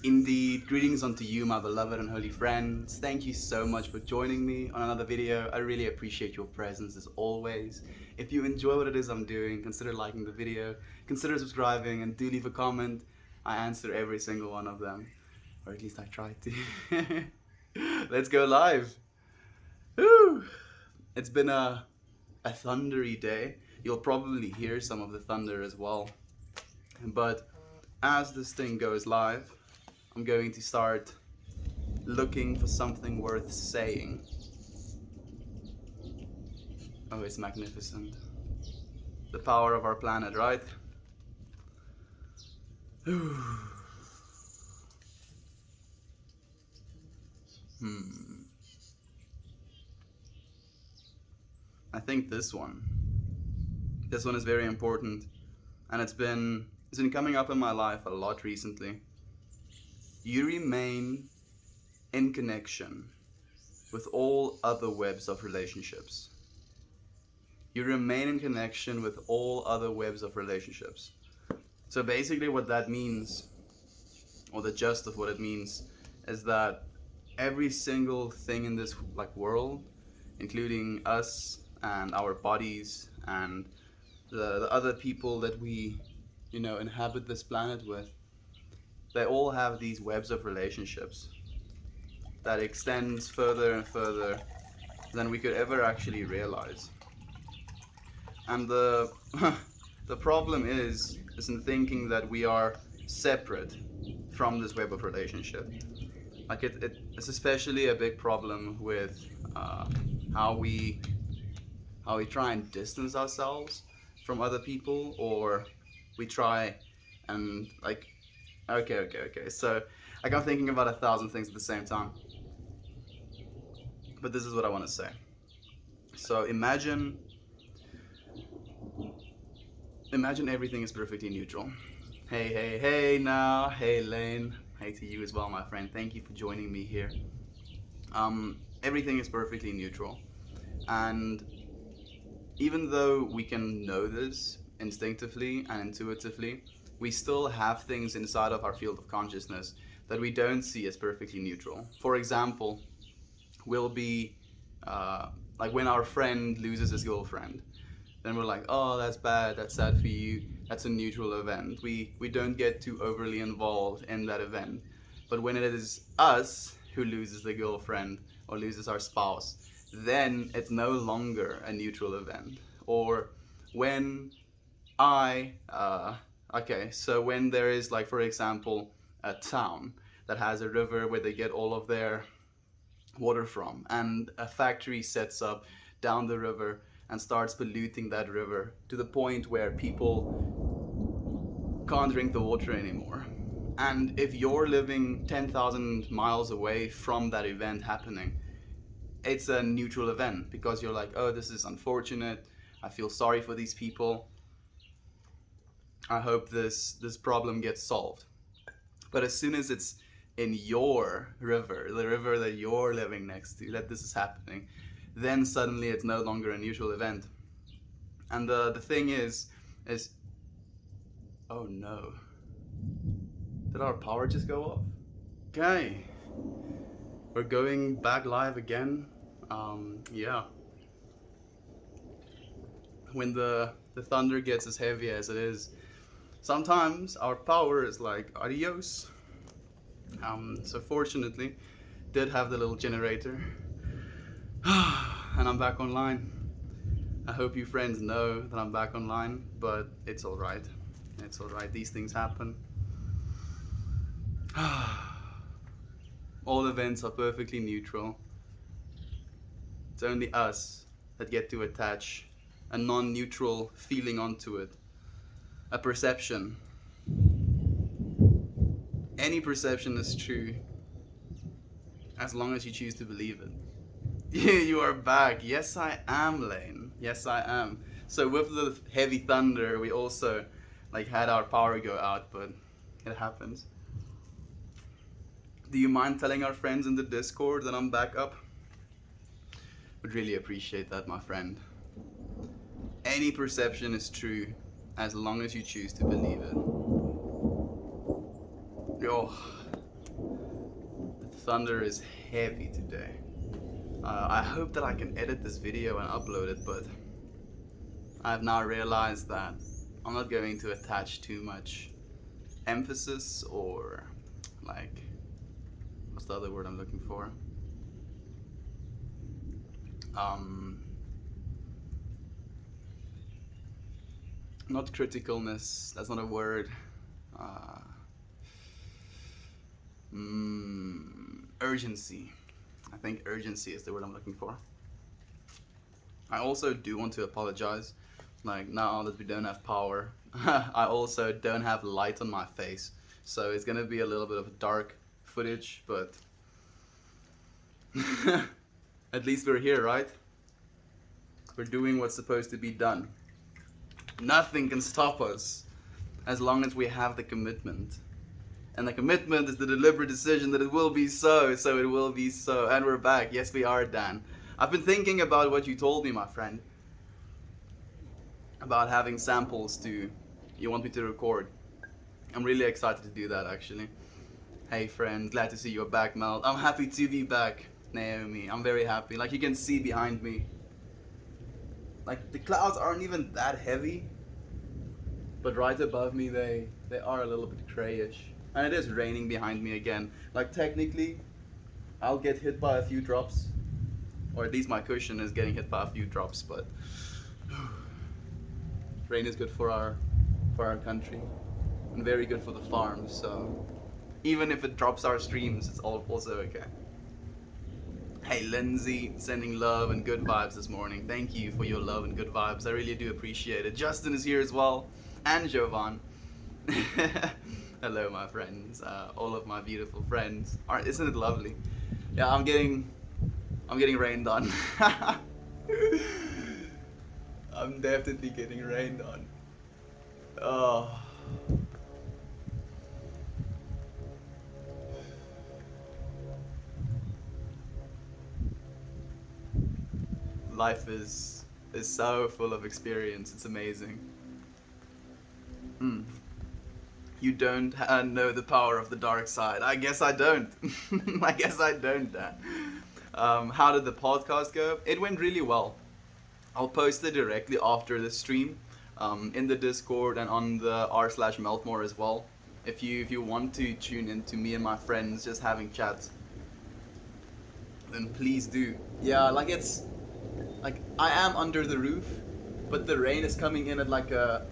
Indeed, greetings unto you, my beloved and holy friends. Thank you so much for joining me on another video. I really appreciate your presence as always. If you enjoy what it is I'm doing, consider liking the video, consider subscribing, and do leave a comment. I answer every single one of them, or at least I try to. Let's go live. Woo! It's been a thundery day. You'll probably hear some of the thunder as well. But as this thing goes live, I'm going to start looking for something worth saying. Oh, it's magnificent. The power of our planet, right? I think this one is very important, and it's been coming up in my life a lot recently. You remain in connection with all other webs of relationships. You remain in connection with all other webs of relationships. So basically what that means, or the gist of what it means, is that every single thing in this world, including us and our bodies and the other people that we inhabit this planet with, they all have these webs of relationships that extends further and further than we could ever actually realize. And the the problem is in thinking that we are separate from this web of relationship. Like it's especially a big problem with how we try and distance ourselves from other people, or we try and okay. So I'm thinking about 1,000 things at the same time. But this is what I want to say. So imagine everything is perfectly neutral. Hey now. Hey Lane. Hey to you as well, my friend. Thank you for joining me here. Everything is perfectly neutral. And even though we can know this instinctively and intuitively, we still have things inside of our field of consciousness that we don't see as perfectly neutral. For example, will be like when our friend loses his girlfriend, then we're like, oh, that's bad, that's sad for you, that's a neutral event. We don't get too overly involved in that event. But when it is us who loses the girlfriend or loses our spouse, then it's no longer a neutral event. Or when when there is, like, for example, a town that has a river where they get all of their water from, and a factory sets up down the river and starts polluting that river to the point where people can't drink the water anymore. And if you're living 10,000 miles away from that event happening, it's a neutral event because you're like, oh, this is unfortunate, I feel sorry for these people, I hope this problem gets solved. But as soon as it's in your river, the river that you're living next to, that this is happening, then suddenly it's no longer a neutral event. And the thing is, oh no, did our power just go off? Okay, we're going back live again. Yeah. When the thunder gets as heavy as it is, sometimes our power is like, adios. So fortunately, did have the little generator, and I'm back online. I hope you friends know that I'm back online, but it's alright. It's alright, these things happen. All events are perfectly neutral. It's only us that get to attach a non-neutral feeling onto it. A perception. Any perception is true as long as you choose to believe it. You are back. Yes, I am, Lane. Yes, I am. So with the heavy thunder, we also had our power go out, but it happens. Do you mind telling our friends in the Discord that I'm back up? Would really appreciate that, my friend. Any perception is true as long as you choose to believe it. Oh, thunder is heavy today. I hope that I can edit this video and upload it, but I've now realized that I'm not going to attach too much emphasis or like, what's the other word I'm looking for? Not criticalness, that's not a word. Urgency. I think urgency is the word I'm looking for. I also do want to apologize. Like, now that we don't have power, I also don't have light on my face. So it's gonna be a little bit of a dark footage, but at least we're here, right? We're doing what's supposed to be done. Nothing can stop us as long as we have the commitment. And the commitment is the deliberate decision that it will be so it will be so. And we're back. Yes, we are, Dan. I've been thinking about what you told me, my friend. About having samples you want me to record. I'm really excited to do that, actually. Hey, friend. Glad to see you're back, Mel. I'm happy to be back, Naomi. I'm very happy. Like, you can see behind me. Like, the clouds aren't even that heavy. But right above me, they are a little bit grayish. And it is raining behind me again. Like, technically, I'll get hit by a few drops. Or at least my cushion is getting hit by a few drops, but rain is good for our country. And very good for the farms, so even if it drops our streams, it's also okay. Hey, Lindsay, sending love and good vibes this morning. Thank you for your love and good vibes. I really do appreciate it. Justin is here as well. And Jovan. Hello, my friends, all of my beautiful friends. Isn't it lovely? Yeah, I'm getting rained on. I'm definitely getting rained on. Oh. Life is so full of experience. It's amazing. You don't know the power of the dark side. I guess I don't. I guess I don't, Dan. How did the podcast go? It went really well. I'll post it directly after the stream in the Discord and on the r/Meltmore as well. If you want to tune in to me and my friends just having chats, then please do. Yeah, like I am under the roof, but the rain is coming in at like a,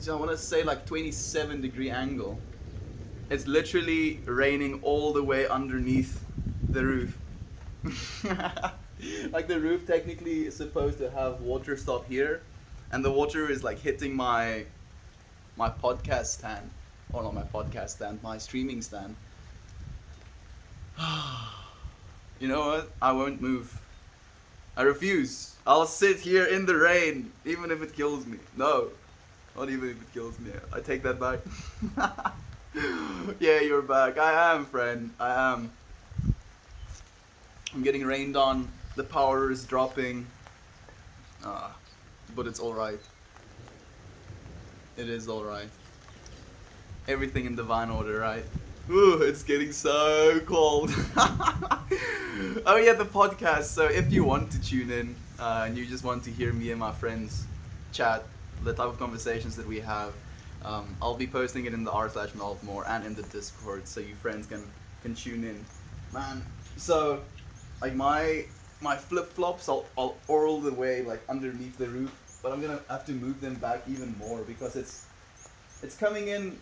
I want to say like 27-degree angle. It's literally raining all the way underneath the roof. Like, the roof technically is supposed to have water stop here, and the water is like hitting my podcast stand, or not my podcast stand, my streaming stand. You know what? I won't move. I refuse. I'll sit here in the rain, even if it kills me. No. Not even if it kills me. I take that back. Yeah, you're back. I am, friend. I am. I'm getting rained on. The power is dropping. But it's alright. It is alright. Everything in divine order, right? Ooh, it's getting so cold. Oh yeah, the podcast. So if you want to tune in and you just want to hear me and my friends chat, the type of conversations that we have, I'll be posting it in the r/Meltmore and in the Discord, so you friends can tune in. Man, so like my flip-flops, I'll all the way like underneath the roof, but I'm gonna have to move them back even more because it's coming in.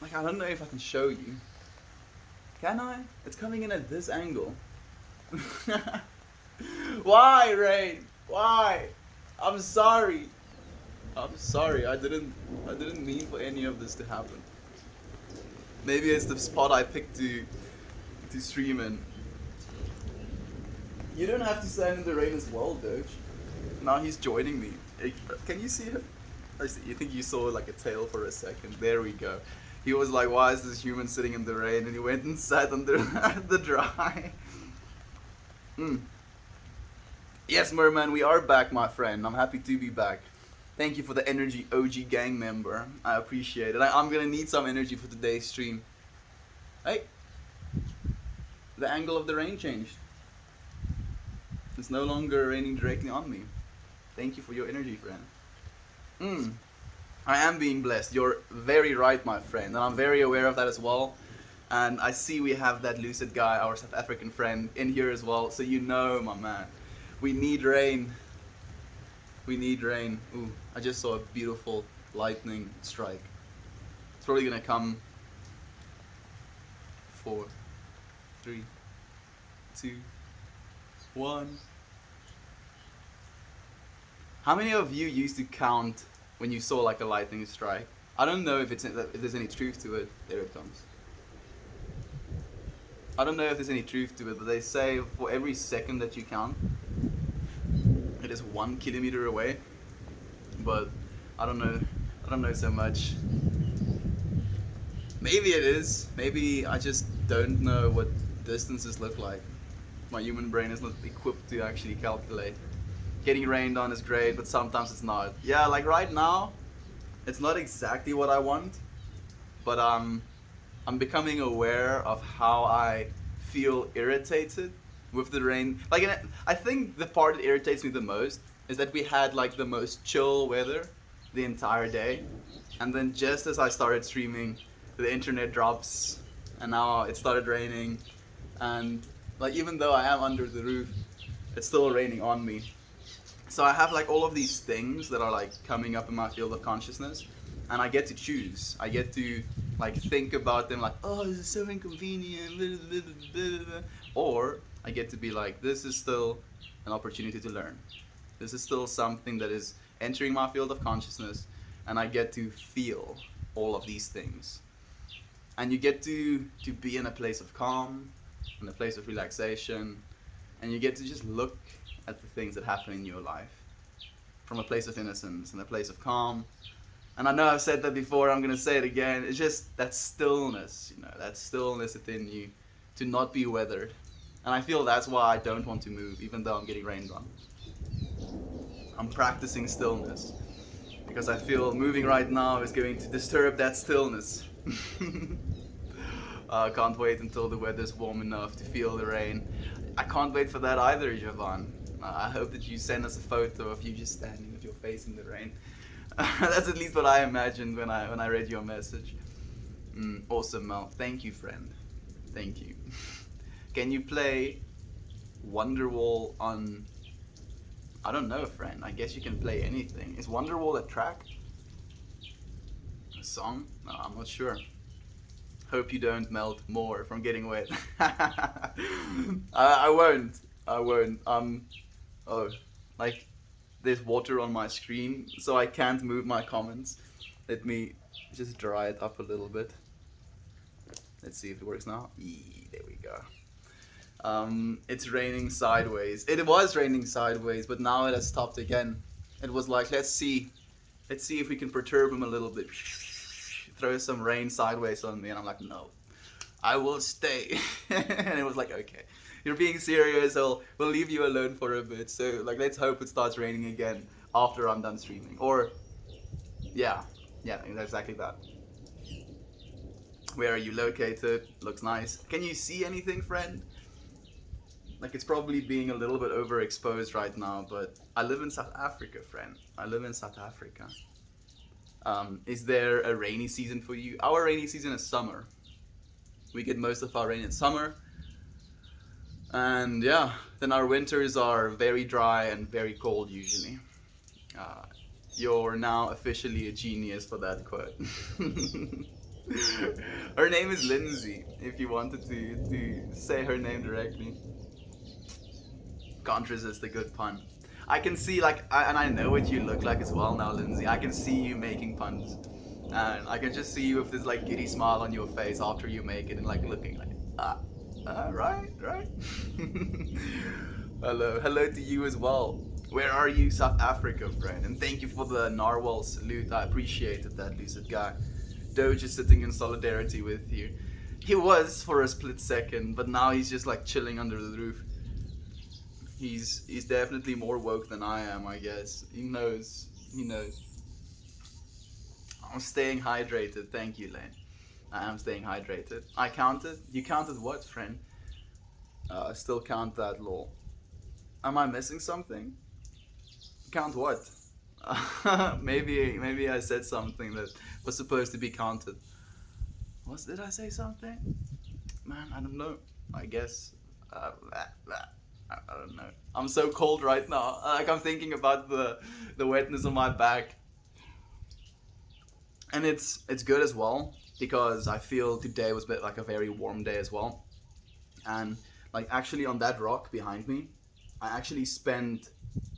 Like, I don't know if I can show you. Can I? It's coming in at this angle. Why, Rain? Why? I'm sorry. I'm sorry. I didn't mean for any of this to happen. Maybe it's the spot I picked to stream in. You don't have to stand in the rain as well, Doge. Now he's joining me. Can you see him? You think you saw like a tail for a second? There we go. He was like, why is this human sitting in the rain? And he went and sat under the dry. Yes, Merman, we are back, my friend. I'm happy to be back. Thank you for the energy, OG gang member. I appreciate it. I'm gonna need some energy for today's stream. Hey, the angle of the rain changed. It's no longer raining directly on me. Thank you for your energy, friend. Mm, I am being blessed. You're very right, my friend, and I'm very aware of that as well. And I see we have that lucid guy, our South African friend, in here as well. So you know, my man, we need rain. We need rain. Ooh, I just saw a beautiful lightning strike. It's probably gonna come. 4, 3, 2, 1. How many of you used to count when you saw like a lightning strike? I don't know if there's any truth to it. There it comes. I don't know if there's any truth to it, but they say for every second that you count, it is 1 kilometer away. But I don't know. I don't know so much. Maybe it is. Maybe I just don't know what distances look like. My human brain is not equipped to actually calculate. Getting rained on is great, but sometimes it's not. Yeah, like right now, it's not exactly what I want, but I'm becoming aware of how I feel irritated with the rain. Like, I think the part that irritates me the most is that we had like the most chill weather the entire day, and then just as I started streaming, the internet drops, and now it started raining, and like even though I am under the roof, it's still raining on me. So I have like all of these things that are like coming up in my field of consciousness, and I get to choose. I get to like think about them like, oh, this is so inconvenient, blah, blah, blah, blah, blah. Or I get to be like, this is still an opportunity to learn. This is still something that is entering my field of consciousness, and I get to feel all of these things. And you get to be in a place of calm, in a place of relaxation, and you get to just look at the things that happen in your life from a place of innocence and a place of calm. And I know I've said that before, I'm going to say it again. It's just that stillness, you know, that stillness within you to not be weathered. And I feel that's why I don't want to move, even though I'm getting rained on. I'm practicing stillness because I feel moving right now is going to disturb that stillness. I can't wait until the weather's warm enough to feel the rain. I can't wait for that either, Jovan. I hope that you send us a photo of you just standing with your face in the rain. That's at least what I imagined when I read your message. Awesome, Mel. Thank you, friend. Thank you. Can you play Wonderwall on... I don't know, friend. I guess you can play anything. Is Wonderwall a track? A song? No, I'm not sure. Hope you don't melt more from getting wet. I won't. I won't. Oh, like there's water on my screen, so I can't move my comments. Let me just dry it up a little bit. Let's see if it works now. There we go. It's raining sideways. It was raining sideways, but now it has stopped again. It was like, let's see if we can perturb him a little bit. Throw some rain sideways on me, and I'm like, no, I will stay. And it was like, okay, you're being serious. We'll leave you alone for a bit. So like, let's hope it starts raining again after I'm done streaming. Or, yeah, exactly that. Where are you located? Looks nice. Can you see anything, friend? Like, it's probably being a little bit overexposed right now, but I live in South Africa, friend. I live in South Africa. Is there a rainy season for you? Our rainy season is summer. We get most of our rain in summer. And yeah, then our winters are very dry and very cold usually. You're now officially a genius for that quote. Her name is Lindsay, if you wanted to say her name directly. Can't resist a good pun. I can see and I know what you look like as well now, Lindsay. I can see you making puns, and I can just see you with this like giddy smile on your face after you make it, and like looking like right. Hello to you as well. Where are you, South Africa, friend? And thank you for the narwhal salute. I appreciated that, lucid guy. Doge is sitting in solidarity with you. He was for a split second, but now he's just like chilling under the roof. He's definitely more woke than I am, I guess. He knows. I'm staying hydrated, thank you, Lane. I am staying hydrated. I counted. You counted what, friend? Still count that, lol. Am I missing something? Count what? Maybe I said something that was supposed to be counted. Did I say something? Man, I don't know. I guess. I don't know. I'm so cold right now. Like I'm thinking about the wetness on my back, and it's good as well because I feel today was a bit like a very warm day as well, and like actually on that rock behind me, I actually spent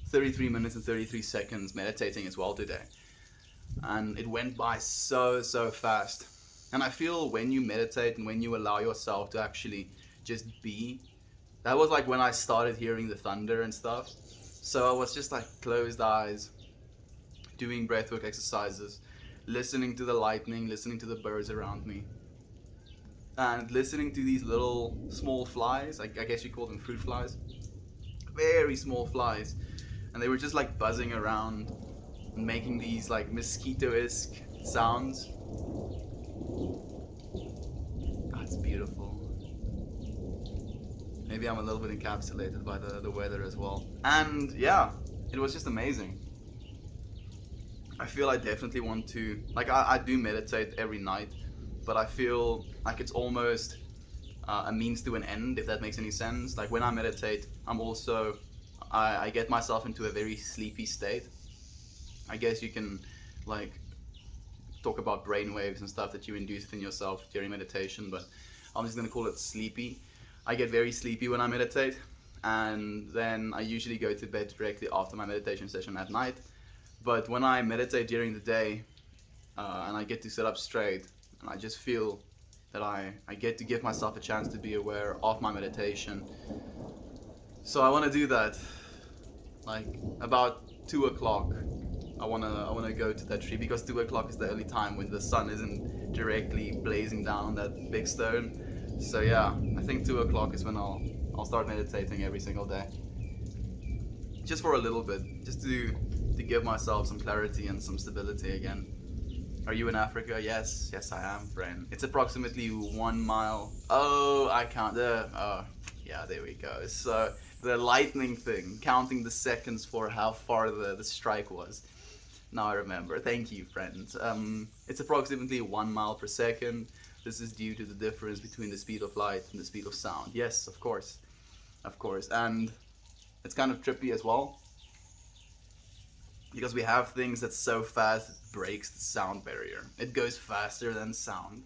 33 minutes and 33 seconds meditating as well today, and it went by so fast. And I feel when you meditate and when you allow yourself to actually just be, that was like when I started hearing the thunder and stuff. So I was just like closed eyes, doing breathwork exercises, listening to the lightning, listening to the birds around me, and listening to these little small flies. I guess you call them fruit flies. Very small flies. And they were just like buzzing around and making these like mosquito-esque sounds. Oh, it's beautiful. Maybe I'm a little bit encapsulated by the weather as well. And yeah, it was just amazing. I feel I definitely want to, like I do meditate every night, but I feel like it's almost a means to an end, if that makes any sense. Like when I meditate, I get myself into a very sleepy state. I guess you can like talk about brain waves and stuff that you induce within yourself during meditation, but I'm just gonna call it sleepy. I get very sleepy when I meditate, and then I usually go to bed directly after my meditation session at night. But when I meditate during the day, and I get to sit up straight, and I just feel that I get to give myself a chance to be aware of my meditation. So I want to do that, like about 2 o'clock. I wanna go to that tree because 2 o'clock is the only time when the sun isn't directly blazing down on that big stone. So yeah, I think 2 o'clock is when I'll start meditating every single day. Just for a little bit, just to give myself some clarity and some stability again. Are you in Africa? Yes, I am, friend. It's approximately 1 mile. Oh, I count. Yeah, there we go. So the lightning thing, counting the seconds for how far the strike was. Now I remember. Thank you, friends. It's approximately 1 mile per second. This is due to the difference between the speed of light and the speed of sound. Yes, of course. And it's kind of trippy as well, because we have things that's so fast it breaks the sound barrier. It goes faster than sound.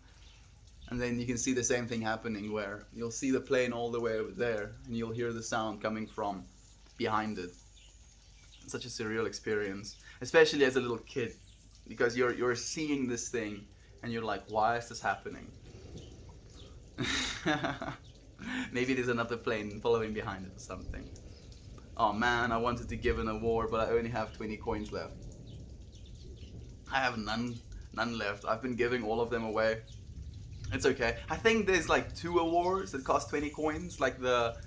And then you can see the same thing happening where you'll see the plane all the way over there and you'll hear the sound coming from behind it. It's such a surreal experience, especially as a little kid, because you're seeing this thing and you're like, why is this happening? Maybe there's another plane following behind it or something. Oh man, I wanted to give an award, but I only have 20 coins left. I have none left. I've been giving all of them away. It's okay. I think there's like 2 awards that cost 20 coins, like the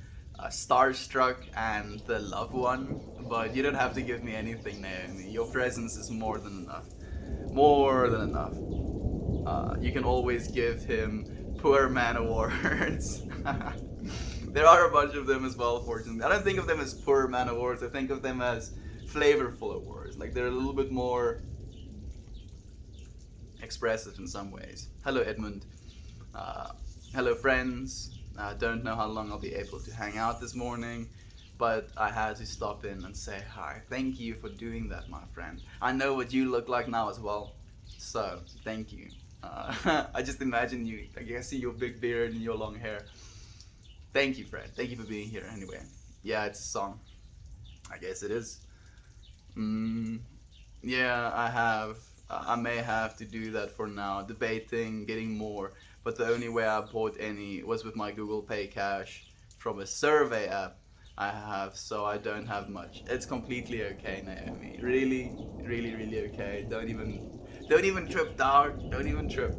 Starstruck and the Love one. But you don't have to give me anything, Naomi. Your presence is more than enough. More than enough. You can always give him Poor Man awards. There are a bunch of them as well, fortunately. I don't think of them as Poor Man awards. I think of them as flavorful awards. Like they're a little bit more expressive in some ways. Hello, Edmund. Hello, friends. I don't know how long I'll be able to hang out this morning, but I had to stop in and say hi. Thank you for doing that, my friend. I know what you look like now as well, so thank you. I just imagine you. I can see your big beard and your long hair. Thank you, Fred. Thank you for being here anyway. Yeah, it's a song. I guess it is. Yeah, I may have to do that for now. Debating, getting more. But the only way I bought any was with my Google Pay cash from a survey app I have, so I don't have much. It's completely okay, Naomi. Really, really, really okay. Don't even trip, dog. Don't even trip.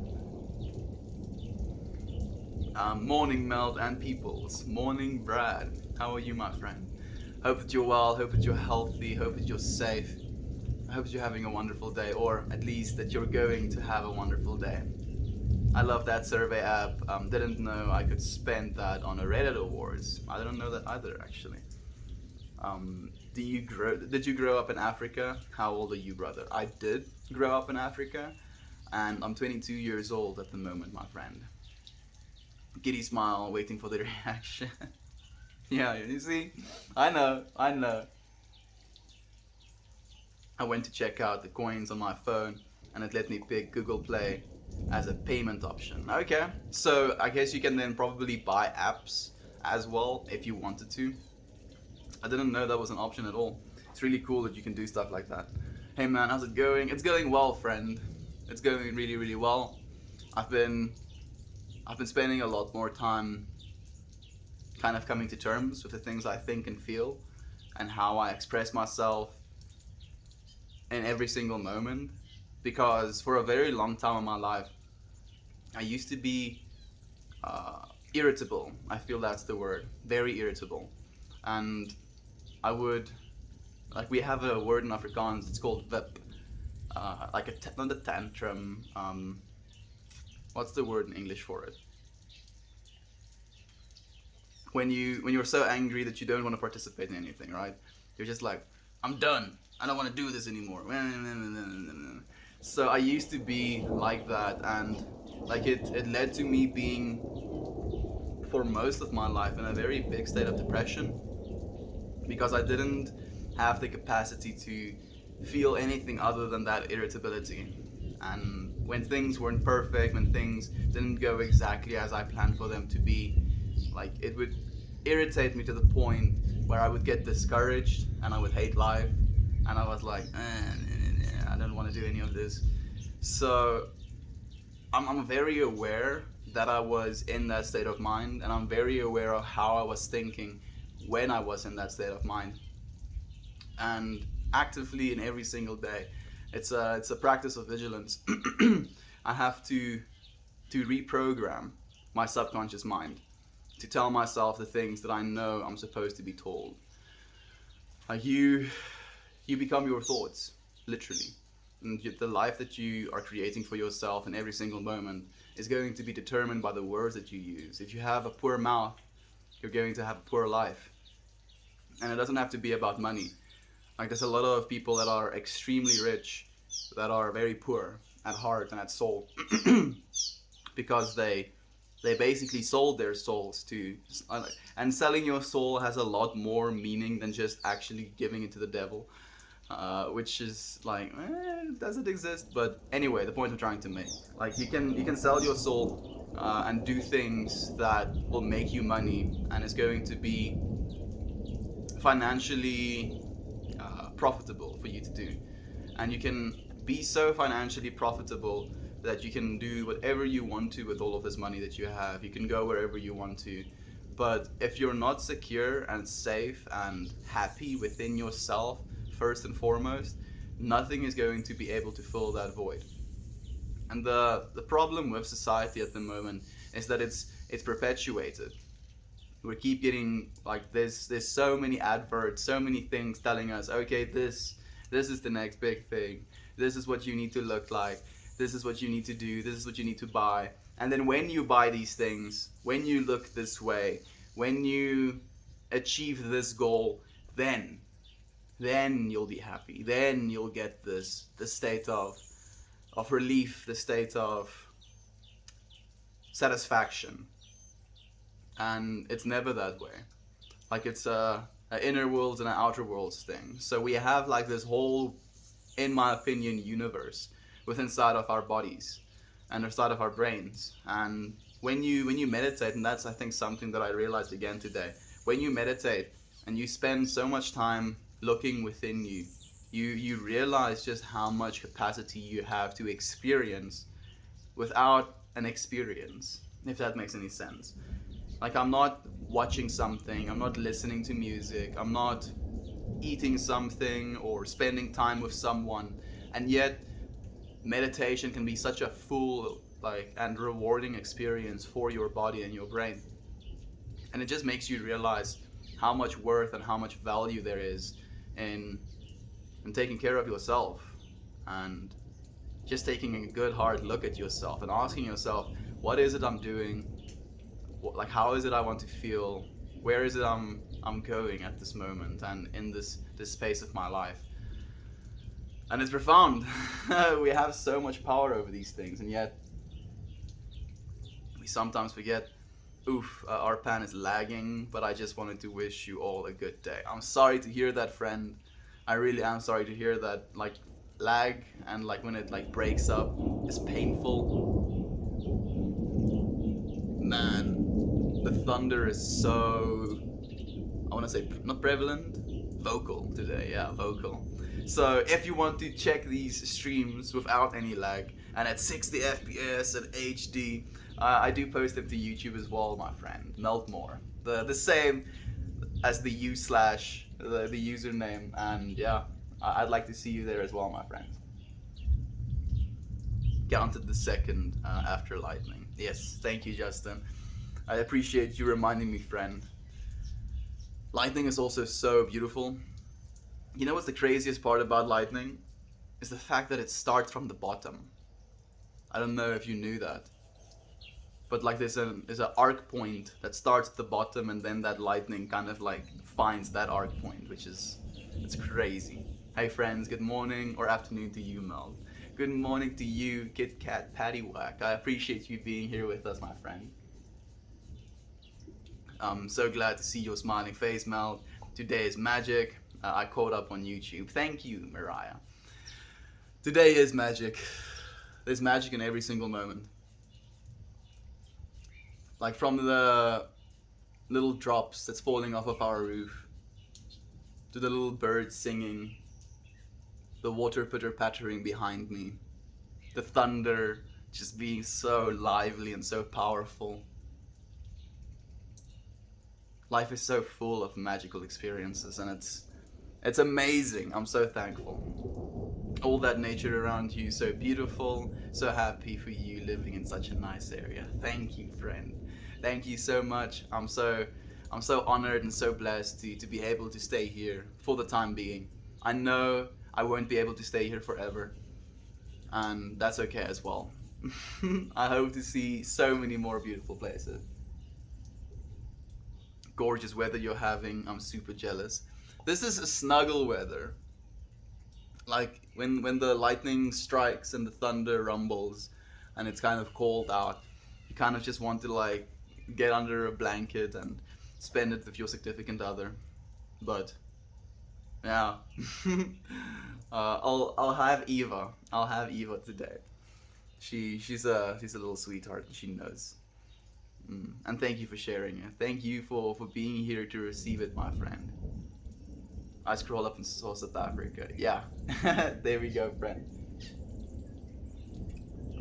Morning Meld and Peoples. Morning Brad. How are you, my friend? Hope that you're well, hope that you're healthy, hope that you're safe. I hope that you're having a wonderful day, or at least that you're going to have a wonderful day. I love that survey app. Didn't know I could spend that on a Reddit awards. I didn't know that either, actually. Did you grow up in Africa? How old are you, brother? I did grow up in Africa, and I'm 22 years old at the moment, my friend. Giddy smile, waiting for the reaction. Yeah, you see? I know. I went to check out the coins on my phone, and it let me pick Google Play as a payment option. Okay, so I guess you can then probably buy apps as well if you wanted to. I didn't know that was an option at all. It's really cool that you can do stuff like that. Hey man, how's it going? It's going well, friend. It's going really, really well. I've been I've been spending a lot more time kind of coming to terms with the things I think and feel and how I express myself in every single moment, because for a very long time in my life I used to be irritable. I feel that's the word. Very irritable. And I would, like, we have a word in Afrikaans, it's called vip. Like not a tantrum. What's the word in English for it? When you're so angry that you don't want to participate in anything, right? You're just like, I'm done. I don't want to do this anymore. So I used to be like that, and like it led to me being, for most of my life, in a very big state of depression, because I didn't have the capacity to feel anything other than that irritability. And when things weren't perfect, when things didn't go exactly as I planned for them to be, like, it would irritate me to the point where I would get discouraged and I would hate life, and I was like, I don't want to do any of this. So I'm very aware that I was in that state of mind, and I'm very aware of how I was thinking when I was in that state of mind, and actively in every single day. It's a practice of vigilance. I have to reprogram my subconscious mind to tell myself the things that I know I'm supposed to be told. Like, you become your thoughts, literally. And the life that you are creating for yourself in every single moment is going to be determined by the words that you use. If you have a poor mouth, you're going to have a poor life. And it doesn't have to be about money. Like, there's a lot of people that are extremely rich that are very poor at heart and at soul because they basically sold their souls to, and selling your soul has a lot more meaning than just actually giving it to the devil, which is like, does it exist? But anyway, the point I'm trying to make, like, you can sell your soul and do things that will make you money, and it's going to be financially profitable for you to do. And you can be so financially profitable that you can do whatever you want to with all of this money that you have. You can go wherever you want to. But if you're not secure and safe and happy within yourself, first and foremost, nothing is going to be able to fill that void. And the problem with society at the moment is that it's perpetuated. We keep getting, like, there's so many adverts, so many things telling us, okay, this is the next big thing. This is what you need to look like. This is what you need to do. This is what you need to buy. And then when you buy these things, when you look this way, when you achieve this goal, then you'll be happy. Then you'll get the state of relief, the state of satisfaction. And it's never that way. Like, it's a inner worlds and an outer worlds thing. So we have, like, this whole, in my opinion, universe within inside of our bodies and inside of our brains. And when you meditate, and that's, I think, something that I realized again today, when you meditate and you spend so much time looking within you, you realize just how much capacity you have to experience without an experience, if that makes any sense. Like, I'm not watching something, I'm not listening to music, I'm not eating something or spending time with someone, and yet meditation can be such a full, like, and rewarding experience for your body and your brain. And it just makes you realize how much worth and how much value there is in taking care of yourself, and just taking a good hard look at yourself and asking yourself, what is it I'm doing? Like, how is it I want to feel? Where is it I'm going at this moment and in this space of my life? And it's profound. We have so much power over these things, and yet we sometimes forget. Oof, our pan is lagging, but I just wanted to wish you all a good day. I'm sorry to hear that, friend. I really am sorry to hear that. Like, lag and like when it like breaks up is painful. Man, the thunder is so, I want to say not prevalent, vocal today. Yeah, vocal. So if you want to check these streams without any lag and at 60 FPS and HD, I do post them to YouTube as well, my friend. Melt more. The same as the the username, and yeah, I'd like to see you there as well, my friend. Counted the second after lightning. Yes, thank you, Justin. I appreciate you reminding me, friend. Lightning is also so beautiful. You know what's the craziest part about lightning? Is the fact that it starts from the bottom. I don't know if you knew that. But like there's an arc point that starts at the bottom, and then that lightning kind of like finds that arc point, which is, it's crazy. Hey friends, good morning or afternoon to you, Mel. Good morning to you, Kit Kat Paddywhack. I appreciate you being here with us, my friend. I'm so glad to see your smiling face, Mel. Today is magic. I caught up on YouTube. Thank you, Mariah. Today is magic. There's magic in every single moment. Like from the little drops that's falling off of our roof, to the little birds singing, the water pitter-pattering behind me, the thunder just being so lively and so powerful. Life is so full of magical experiences, and it's amazing. I'm so thankful. All that nature around you, so beautiful, so happy for you living in such a nice area. Thank you, friend. Thank you so much. I'm so honored and so blessed to be able to stay here for the time being. I know I won't be able to stay here forever, and that's okay as well. I hope to see so many more beautiful places. Gorgeous weather you're having. I'm super jealous. This is snuggle weather. Like when the lightning strikes and the thunder rumbles and it's kind of cold out, you kind of just want to like get under a blanket and spend it with your significant other. But yeah, I'll have Eva. I'll have Eva today. She's a little sweetheart, and she knows. And thank you for sharing it. Thank you for being here to receive it, my friend. I scroll up and saw South Africa. Yeah, there we go, friend.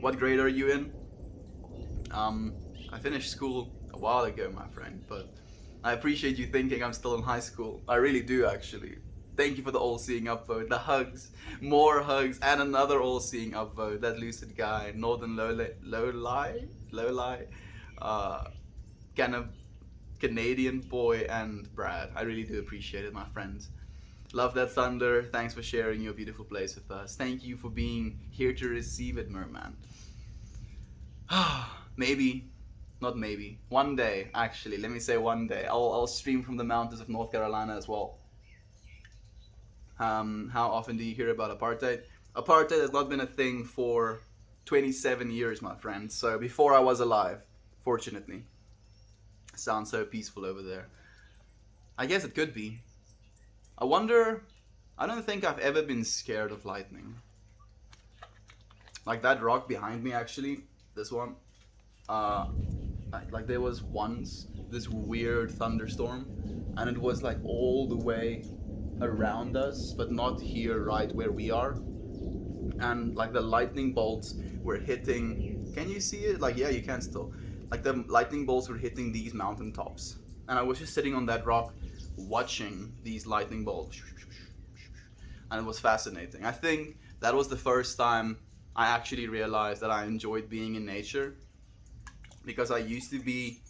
What grade are you in? I finished school a while ago, my friend, but I appreciate you thinking I'm still in high school. I really do, actually. Thank you for the all-seeing upvote, the hugs, more hugs, and another all-seeing upvote. That lucid guy, Northern Lowlie, kind of Canadian boy, and Brad. I really do appreciate it, my friends. Love that thunder. Thanks for sharing your beautiful place with us. Thank you for being here to receive it, merman. Maybe, not maybe, one day, actually, let me say one day, I'll stream from the mountains of North Carolina as well. How often do you hear about apartheid? Apartheid has not been a thing for 27 years, my friend. So before I was alive, fortunately. Sounds so peaceful over there. I guess it could be. I wonder, I don't think I've ever been scared of lightning. Like that rock behind me, actually, this one. Like there was once this weird thunderstorm, and it was like all the way around us, but not here right where we are. And like the lightning bolts were hitting, can you see it? Like, yeah, you can still. Like the lightning bolts were hitting these mountain tops. And I was just sitting on that rock watching these lightning bolts. And it was fascinating. I think that was the first time I actually realized that I enjoyed being in nature. Because I used to be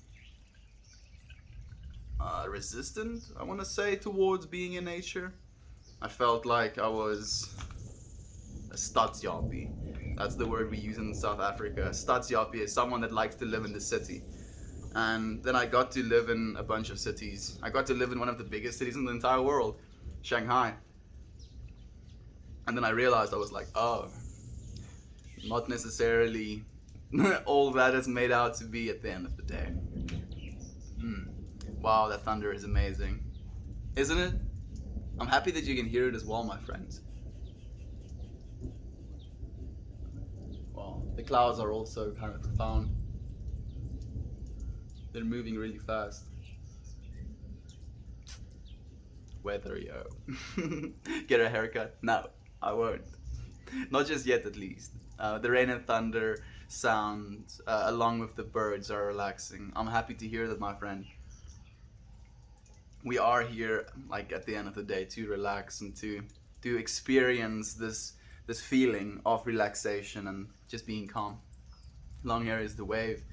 resistant, I want to say, towards being in nature. I felt like I was a stadsjobby. That's the word we use in South Africa. Stadsjappie is someone that likes to live in the city. And then I got to live in a bunch of cities. I got to live in one of the biggest cities in the entire world, Shanghai. And then I realized, I was like, oh, not necessarily all that is made out to be at the end of the day. Wow, that thunder is amazing. Isn't it? I'm happy that you can hear it as well, my friends. Well, the clouds are also kind of profound. They're moving really fast. Weather, yo. Get a haircut? No, I won't. Not just yet, at least. The rain and thunder sounds, along with the birds, are relaxing. I'm happy to hear that, my friend. We are here, like, at the end of the day, to relax and to experience this feeling of relaxation and just being calm. Long hair is the wave.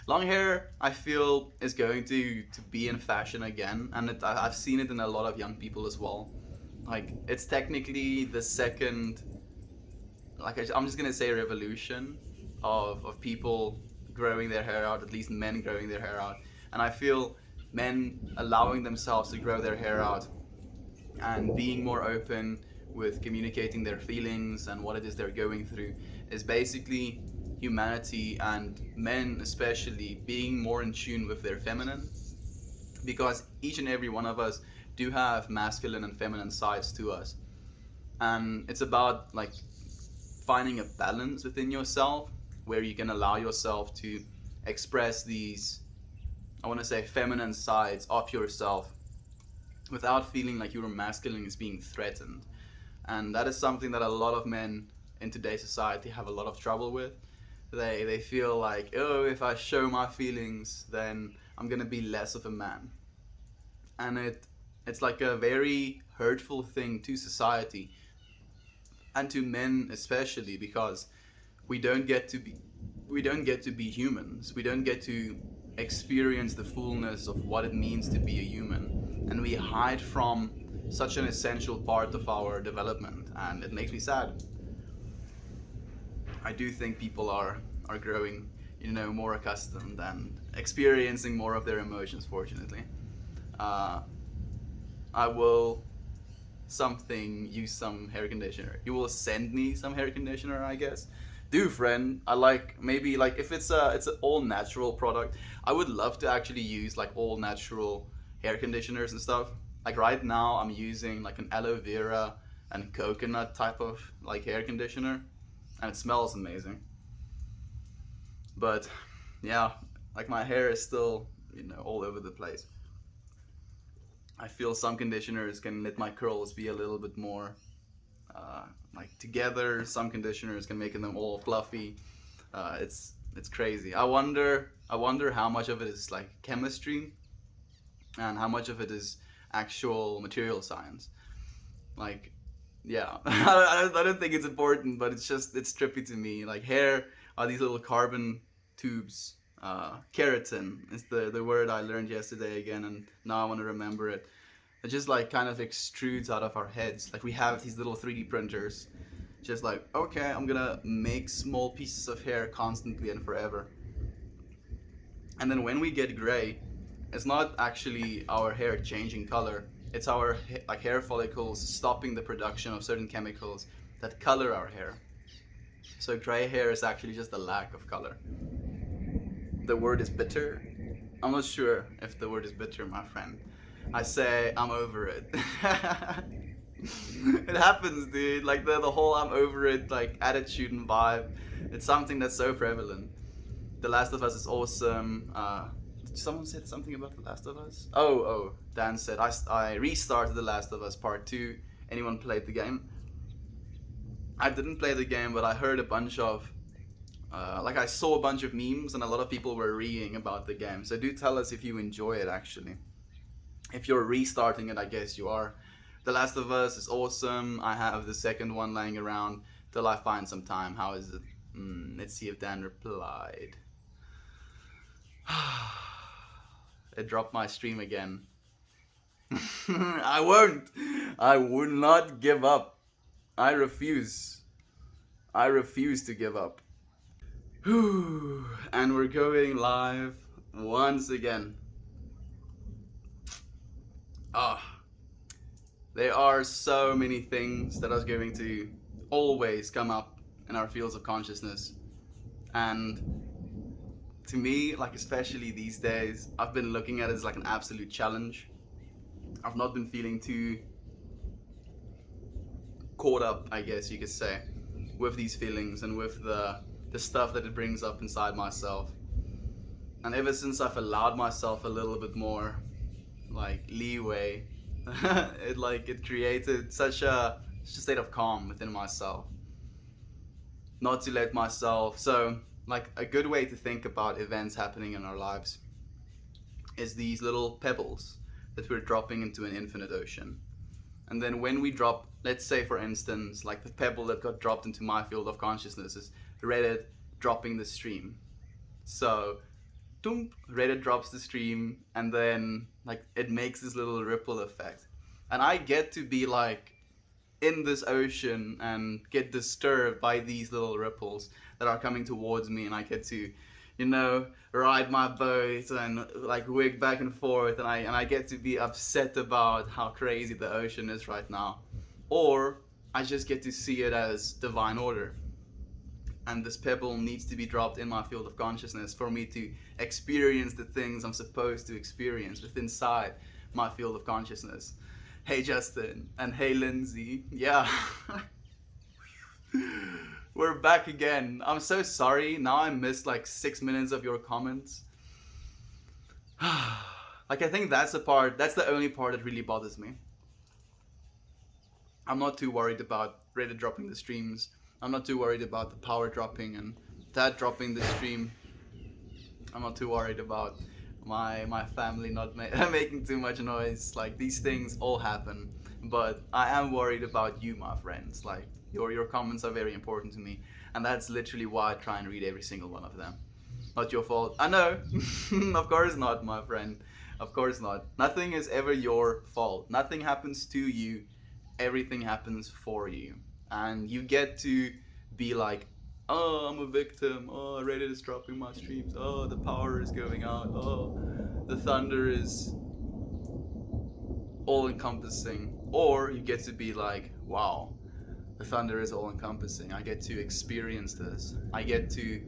Long hair, I feel, is going to be in fashion again, and I've seen it in a lot of young people as well. Like, it's technically the second, like, I'm just gonna say, revolution of people growing their hair out, at least men growing their hair out. And I feel men allowing themselves to grow their hair out and being more open with communicating their feelings and what it is they're going through is basically humanity, and men especially being more in tune with their feminine, because each and every one of us do have masculine and feminine sides to us, and it's about, like, finding a balance within yourself where you can allow yourself to express these, I want to say, feminine sides of yourself without feeling like your masculine is being threatened. And that is something that a lot of men in today's society have a lot of trouble with. They feel like, oh, if I show my feelings, then I'm gonna be less of a man. And it's like a very hurtful thing to society and to men especially, because we don't get to be humans. We don't get to experience the fullness of what it means to be a human, and we hide from such an essential part of our development, and it makes me sad. I do think people are growing, more accustomed and experiencing more of their emotions, fortunately. I will use some hair conditioner. You will send me some hair conditioner, I guess. Do, friend. I like, maybe, like, if it's an all natural product, I would love to actually use, like, all natural hair conditioners and stuff. Like, right now I'm using, like, an aloe vera and coconut type of, like, hair conditioner, and it smells amazing. But yeah, like, my hair is still, all over the place. I feel some conditioners can let my curls be a little bit more, like, together. Some conditioners can make them all fluffy. It's crazy. I wonder how much of it is, like, chemistry and how much of it is actual material science. Like, yeah, I don't think it's important, but it's trippy to me. Like, hair are these little carbon tubes. Keratin is the word I learned yesterday again, and now I want to remember it. It just, like, kind of extrudes out of our heads. Like, we have these little 3D printers, just like, okay, I'm gonna make small pieces of hair constantly and forever. And then when we get gray, it's not actually our hair changing color. It's our like, hair follicles stopping the production of certain chemicals that color our hair. So gray hair is actually just a lack of color. The word is bitter. I'm not sure if the word is bitter, my friend. I say I'm over it. It happens, dude. Like, the whole I'm over it, like, attitude and vibe. It's something that's so prevalent. The Last of Us is awesome. Someone said something about The Last of Us? Oh, Dan said, I restarted The Last of Us Part 2. Anyone played the game? I didn't play the game, but I heard a bunch of, I saw a bunch of memes, and a lot of people were reading about the game. So do tell us if you enjoy it, actually. If you're restarting it, I guess you are. The Last of Us is awesome. I have the second one lying around till I find some time. How is it? Let's see if Dan replied. It dropped my stream again. I won't. I will not give up. I refuse. I refuse to give up. Whew. And we're going live once again. Ah, there are so many things that are going to always come up in our fields of consciousness. And to me, like especially these days, I've been looking at it as like an absolute challenge. I've not been feeling too caught up, I guess you could say, with these feelings and with the stuff that it brings up inside myself. And ever since I've allowed myself a little bit more like leeway, it created such a state of calm within myself. Not to let myself so like a good way to think about events happening in our lives is these little pebbles that we're dropping into an infinite ocean. And then when we drop, let's say for instance, like the pebble that got dropped into my field of consciousness is Reddit dropping the stream. So, doom, Reddit drops the stream, and then like it makes this little ripple effect. And I get to be like in this ocean and get disturbed by these little ripples that are coming towards me, and I get to, ride my boat and like wig back and forth, and I get to be upset about how crazy the ocean is right now, or I just get to see it as divine order. And this pebble needs to be dropped in my field of consciousness for me to experience the things I'm supposed to experience within inside my field of consciousness. Hey Justin, and hey Lindsay. Yeah. We're back again. I'm so sorry. Now I missed like 6 minutes of your comments. Like I think that's the only part that really bothers me. I'm not too worried about Reddit dropping the streams. I'm not too worried about the power dropping and that dropping the stream. I'm not too worried about my family not making too much noise. Like these things all happen, but I am worried about you, my friends. Like your comments are very important to me, and that's literally why I try and read every single one of them. Not your fault. I know. Of course not, my friend. Of course not. Nothing is ever your fault. Nothing happens to you. Everything happens for you. And you get to be like, oh, I'm a victim. Oh, Reddit is dropping my streams. Oh, the power is going out. Oh, the thunder is all encompassing. Or you get to be like, wow, the thunder is all encompassing. I get to experience this. I get to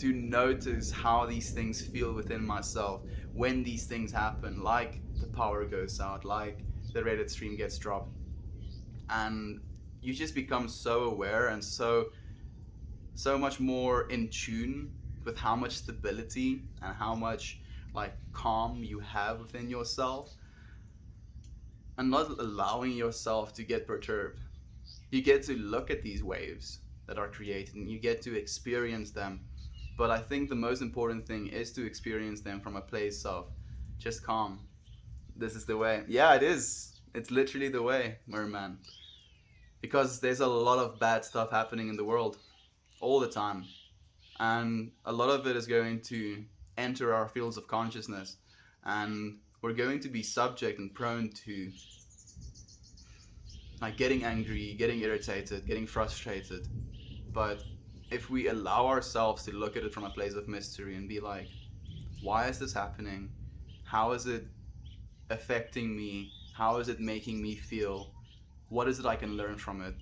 notice how these things feel within myself when these things happen, like the power goes out, like the Reddit stream gets dropped. And you just become so aware and so much more in tune with how much stability and how much like calm you have within yourself, and not allowing yourself to get perturbed. You get to look at these waves that are created and you get to experience them. But I think the most important thing is to experience them from a place of just calm. This is the way. Yeah, it is. It's literally the way, merman. Because there's a lot of bad stuff happening in the world all the time, and a lot of it is going to enter our fields of consciousness, and we're going to be subject and prone to like getting angry, getting irritated, getting frustrated. But if we allow ourselves to look at it from a place of mystery and be like, why is this happening? How is it affecting me? How is it making me feel? What is it I can learn from it?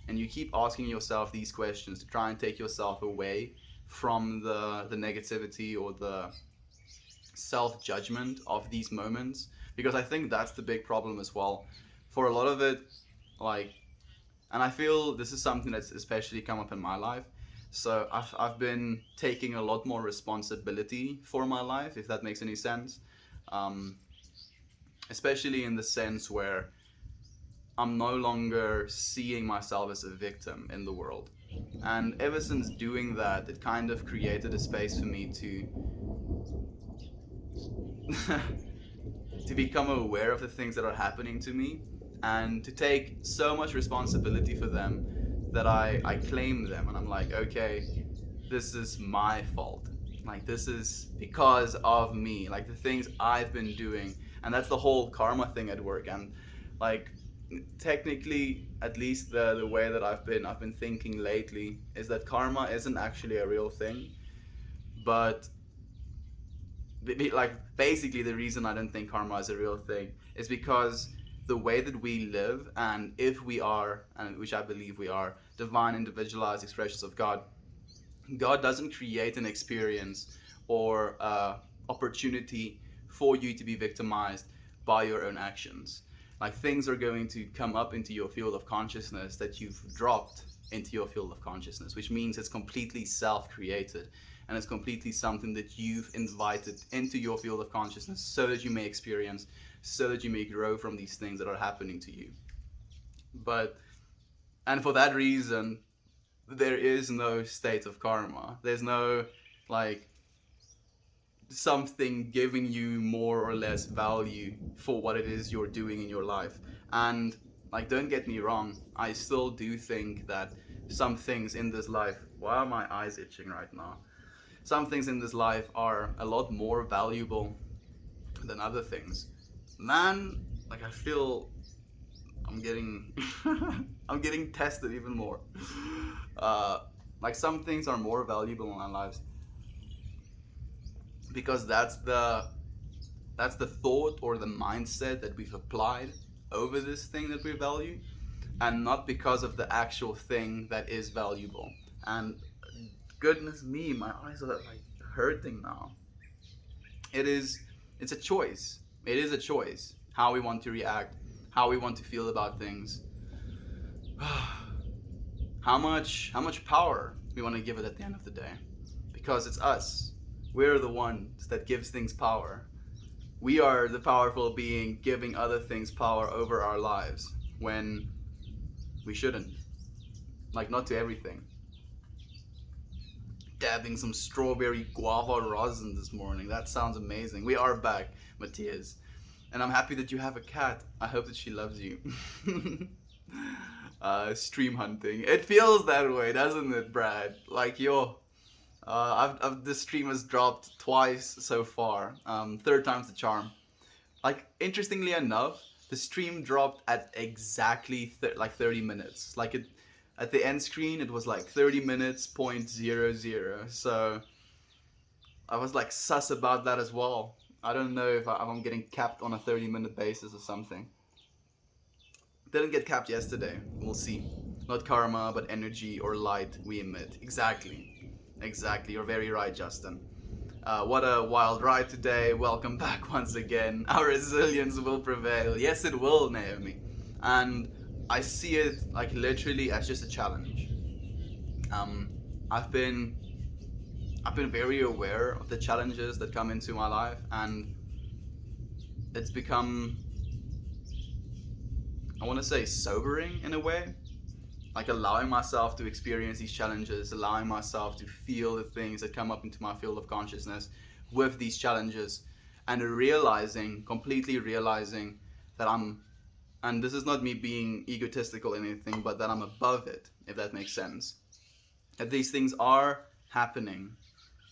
And you keep asking yourself these questions to try and take yourself away from the negativity or the self-judgment of these moments. Because I think that's the big problem as well. For a lot of it, like, and I feel this is something that's especially come up in my life. So I've been taking a lot more responsibility for my life, if that makes any sense. Especially in the sense where I'm no longer seeing myself as a victim in the world. And ever since doing that, it kind of created a space for me to to become aware of the things that are happening to me and to take so much responsibility for them that I claim them, and I'm like, okay, this is my fault. Like, this is because of me, like the things I've been doing. And that's the whole karma thing at work. And like, technically, at least the way that I've been thinking lately is that karma isn't actually a real thing, but like basically the reason I don't think karma is a real thing is because the way that we live, and if we are, and which I believe we are, divine individualized expressions of God, God doesn't create an experience or opportunity for you to be victimized by your own actions. Like things are going to come up into your field of consciousness that you've dropped into your field of consciousness, which means it's completely self-created, and it's completely something that you've invited into your field of consciousness so that you may experience, so that you may grow from these things that are happening to you. But and for that reason, there is no state of karma. There's no like something giving you more or less value for what it is you're doing in your life. And like, don't get me wrong, I still do think that some things in this life, why are my eyes itching right now? Some things in this life are a lot more valuable than other things. Man, like I feel I'm getting I'm getting tested even more. Uh, like some things are more valuable in our lives because that's the thought or the mindset that we've applied over this thing that we value, and not because of the actual thing that is valuable. And goodness me, my eyes are like hurting now. It's a choice. It is a choice how we want to react, how we want to feel about things. How much power we want to give it at the end of the day, because it's us. We're the ones that gives things power. We are the powerful being giving other things power over our lives when we shouldn't. Like, not to everything. Dabbing some strawberry guava rosin this morning. That sounds amazing. We are back, Matthias. And I'm happy that you have a cat. I hope that she loves you. Stream hunting. It feels that way, doesn't it, Brad? Like, yo, this stream has dropped twice so far. Third time's the charm. Like, interestingly enough, the stream dropped at exactly 30 minutes. Like, it at the end screen, it was like 30 minutes point 00. So I was like sus about that as well. I don't know if I'm getting capped on a 30-minute basis or something. Didn't get capped yesterday. We'll see. Not karma, but energy or light we emit. Exactly. Exactly. You're very right, Justin. What a wild ride today. Welcome back once again. Our resilience will prevail. Yes, it will, Naomi. And I see it like literally as just a challenge. Um, I've been very aware of the challenges that come into my life, and it's become, I want to say, sobering in a way. Like allowing myself to experience these challenges, allowing myself to feel the things that come up into my field of consciousness with these challenges, and completely realizing that and this is not me being egotistical or anything, but that I'm above it, if that makes sense. That these things are happening,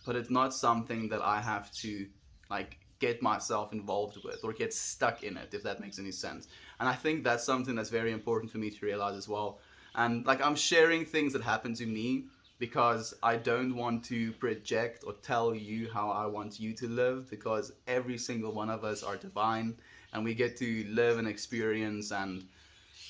but it's not something that I have to like get myself involved with or get stuck in it, if that makes any sense. And I think that's something that's very important for me to realize as well. And like, I'm sharing things that happen to me because I don't want to project or tell you how I want you to live, because every single one of us are divine, and we get to live and experience and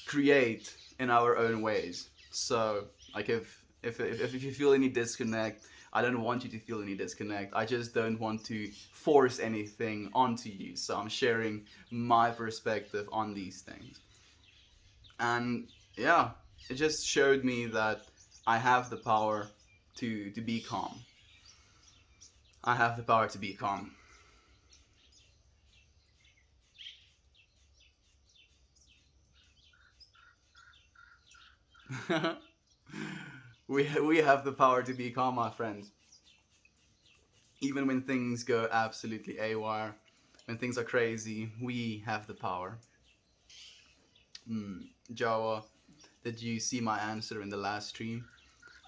create in our own ways. So like, if you feel any disconnect, I don't want you to feel any disconnect. I just don't want to force anything onto you. So I'm sharing my perspective on these things. And yeah, it just showed me that I have the power to be calm. I have the power to be calm. we have the power to be calm, my friends. Even when things go absolutely AWR, when things are crazy, we have the power. Jawa, did you see my answer in the last stream?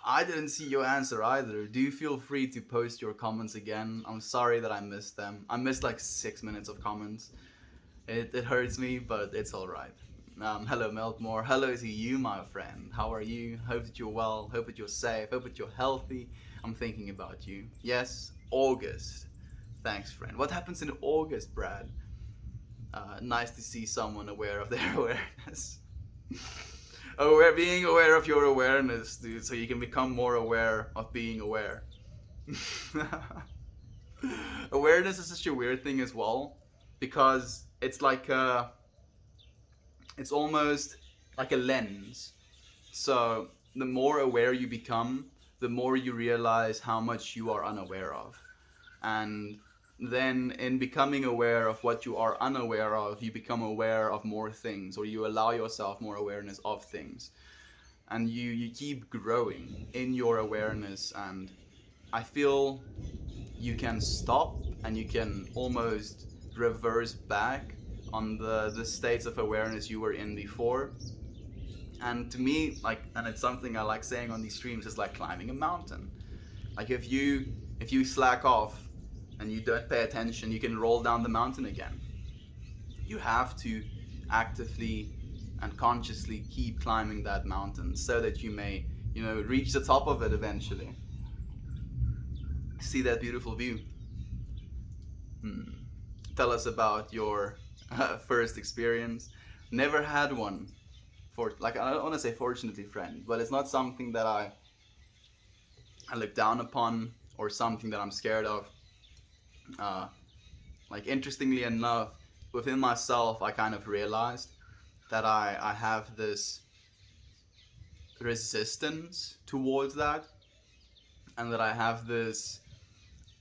I didn't see your answer either. Do feel free to post your comments again. I'm sorry that I missed them. I missed like 6 minutes of comments. It hurts me, but it's alright. Hello, Meltmore. Hello to you, my friend. How are you? Hope that you're well. Hope that you're safe. Hope that you're healthy. I'm thinking about you. Yes, August. Thanks, friend. What happens in August, Brad? Nice to see someone aware of their awareness. Being aware of your awareness, dude, so you can become more aware of being aware. Awareness is such a weird thing as well, because it's almost like a lens. So the more aware you become, the more you realize how much you are unaware of. And then in becoming aware of what you are unaware of, you become aware of more things, or you allow yourself more awareness of things. And you keep growing in your awareness, and I feel you can stop and you can almost reverse back on the states of awareness you were in before. And to me, like, and it's something I like saying on these streams, is like climbing a mountain. Like if you slack off and you don't pay attention, you can roll down the mountain again. You have to actively and consciously keep climbing that mountain so that you may, reach the top of it eventually. See that beautiful view. Tell us about your first experience. Never had one. For like, I don't want to say fortunately, friend, but it's not something that I look down upon or something that I'm scared of. Uh, like, interestingly enough, within myself, I kind of realized that I have this resistance towards that, and that I have this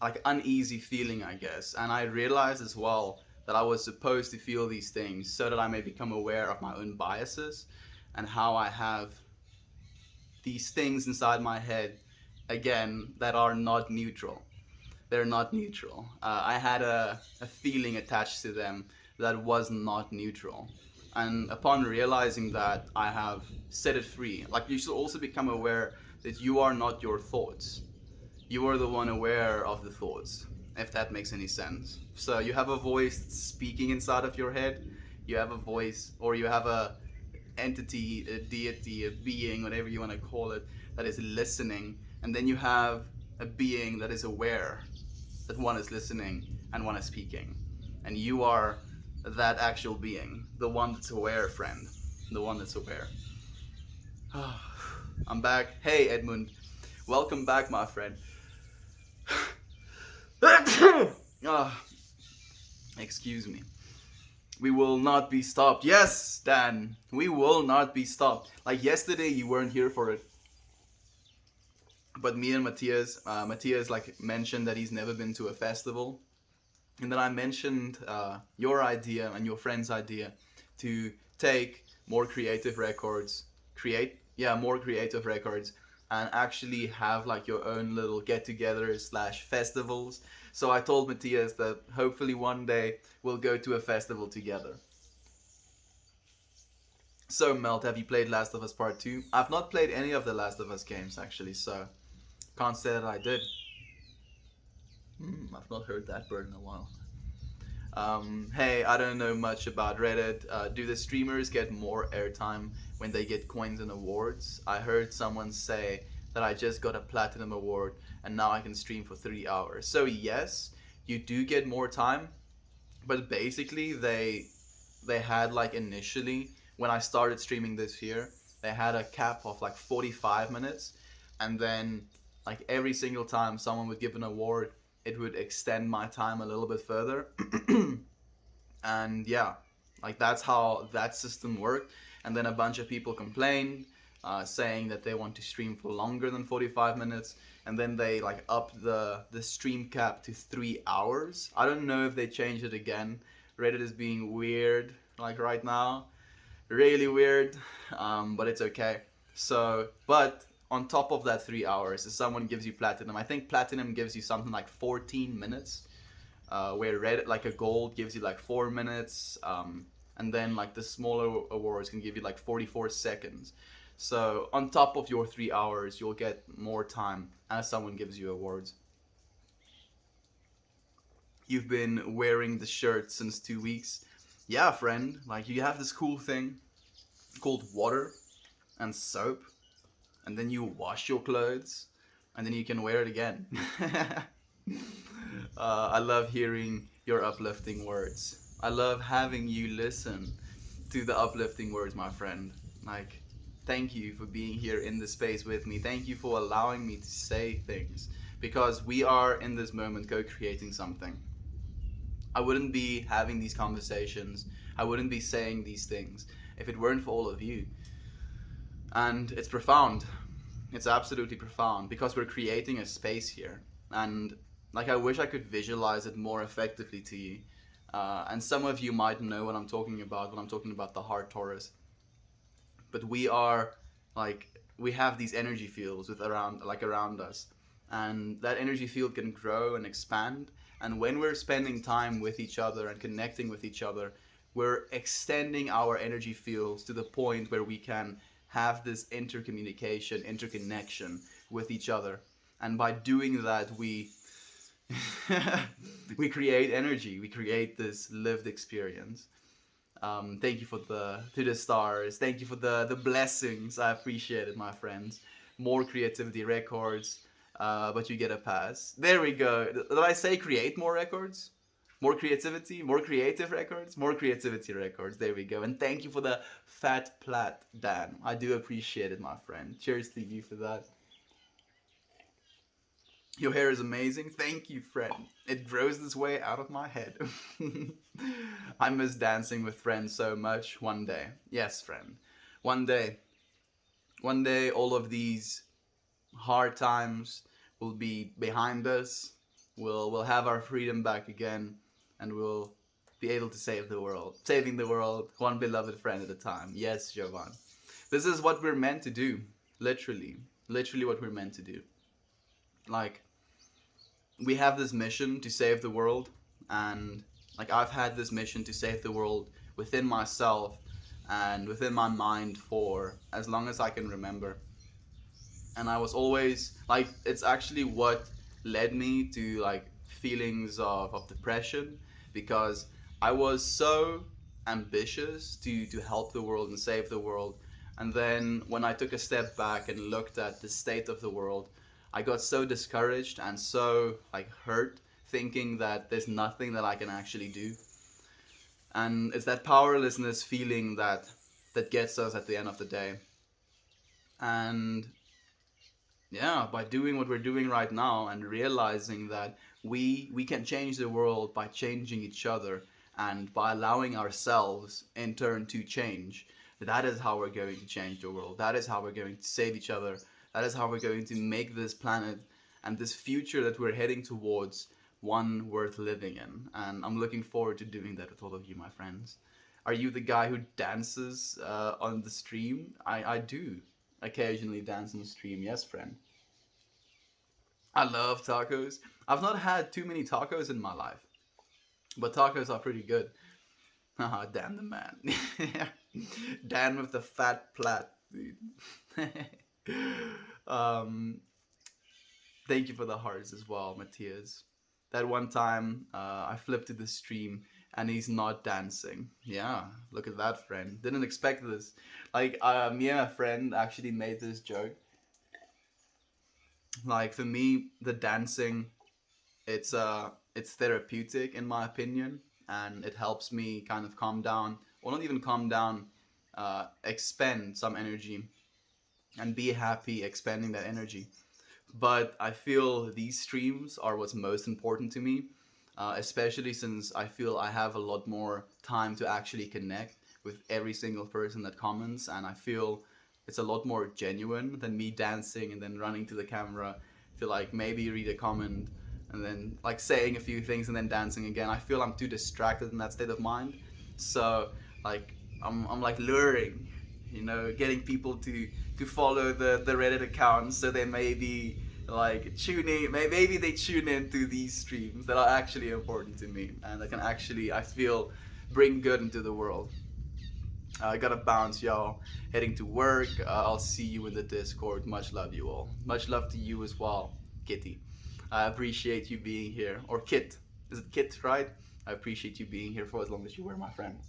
like uneasy feeling, I guess. And I realized as well that I was supposed to feel these things so that I may become aware of my own biases and how I have these things inside my head, again, that are not neutral. They're not neutral. I had a feeling attached to them that was not neutral. And upon realizing that, I have set it free. Like, you should also become aware that you are not your thoughts. You are the one aware of the thoughts, if that makes any sense. So you have a voice speaking inside of your head. You have a voice, or you have a entity, a deity, a being, whatever you want to call it, that is listening. And then you have a being that is aware that one is listening and one is speaking. And you are that actual being, the one that's aware, friend. The one that's aware. I'm back. Hey, Edmund. Welcome back, my friend. Excuse me. We will not be stopped. Yes, Dan, we will not be stopped. Like yesterday, you weren't here for it, but me and Matthias like mentioned that he's never been to a festival, and then I mentioned your idea and your friend's idea to take more creative records, more creative records, and actually have like your own little get-togethers slash festivals. So I told Matthias that hopefully one day we'll go to a festival together. So Melt, have you played Last of Us Part 2? I've not played any of the Last of Us games actually, so can't say that I did. I've not heard that bird in a while. Hey, I don't know much about Reddit. Do the streamers get more airtime when they get coins and awards? I heard someone say that I just got a platinum award and now I can stream for 3 hours. So yes, you do get more time, but basically they had like initially when I started streaming this year, they had a cap of like 45 minutes, and then like every single time someone would give an award, it would extend my time a little bit further. And yeah, like that's how that system worked. And then a bunch of people complained, saying that they want to stream for longer than 45 minutes, and then they like upped the stream cap to 3 hours. I don't know if they changed it again. Reddit is being weird like right now, really weird, but it's okay. So, but on top of that 3 hours, if someone gives you platinum, I think platinum gives you something like 14 minutes, where Reddit, like a gold, gives you like 4 minutes, and then like the smaller awards can give you like 44 seconds. So on top of your 3 hours, you'll get more time as someone gives you awards. You've been wearing the shirt since 2 weeks. Yeah, friend, like you have this cool thing. called water and soap, and then you wash your clothes, and then you can wear it again. I love hearing your uplifting words. I love having you listen to the uplifting words, my friend. Like, thank you for being here in the space with me. Thank you for allowing me to say things, because we are in this moment co-creating something. I wouldn't be having these conversations. I wouldn't be saying these things if it weren't for all of you. And it's profound. It's absolutely profound because we're creating a space here. And like, I wish I could visualize it more effectively to you. And some of you might know what I'm talking about when I'm talking about the heart torus. But we are like, we have these energy fields around us, and that energy field can grow and expand. And when we're spending time with each other and connecting with each other, we're extending our energy fields to the point where we can have this interconnection with each other. And by doing that, we we create energy, we create this lived experience. Thank you for the stars. Thank you for the blessings. I appreciate it, my friends. More creativity records, but you get a pass. There we go. Did I say create more records? More creativity, more creative records, more creativity records. There we go. And thank you for the fat plat, Dan. I do appreciate it, my friend. Cheers to you for that. Your hair is amazing. Thank you, friend. It grows this way out of my head. I miss dancing with friends so much. One day. Yes, friend. One day. One day, all of these hard times will be behind us. We'll have our freedom back again, and we'll be able to save the world. Saving the world, one beloved friend at a time. Yes, Jovan. This is what we're meant to do. Literally. Literally what we're meant to do. Like, we have this mission to save the world, and like, I've had this mission to save the world within myself and within my mind for as long as I can remember. And I was always like, it's actually what led me to like feelings of depression, because I was so ambitious to help the world and save the world. And then when I took a step back and looked at the state of the world, I got so discouraged and so like hurt, thinking that there's nothing that I can actually do. And it's that powerlessness feeling that gets us at the end of the day. And yeah, by doing what we're doing right now and realizing that we can change the world by changing each other, and by allowing ourselves in turn to change, that is how we're going to change the world. That is how we're going to save each other. That is how we're going to make this planet and this future that we're heading towards one worth living in. And I'm looking forward to doing that with all of you, my friends. Are you the guy who dances on the stream? I do occasionally dance on the stream. Yes, friend. I love tacos. I've not had too many tacos in my life, but tacos are pretty good. Haha, Dan the man. Dan with the fat plat, dude. um, Thank you for the hearts as well, Matthias. That one time I flipped to the stream and he's not dancing. Yeah, look at that, friend. Didn't expect this. Like, me and my friend actually made this joke. Like, for me, the dancing, it's therapeutic in my opinion, and it helps me kind of calm down, or not even calm down, expend some energy and be happy expending that energy. But I feel these streams are what's most important to me, especially since I feel I have a lot more time to actually connect with every single person that comments, and I feel it's a lot more genuine than me dancing and then running to the camera to like maybe read a comment and then like saying a few things and then dancing again. I feel I'm too distracted in that state of mind. So like, I'm like luring, getting people to follow the Reddit account, so they maybe like tuning, maybe they tune into these streams that are actually important to me and that can actually, I feel, bring good into the world. I gotta bounce, y'all. Heading to work. I'll see you in the Discord. Much love, you all. Much love to you as well, Kitty. I appreciate you being here. Or Kit. Is it Kit, right? I appreciate you being here for as long as you were, my friend.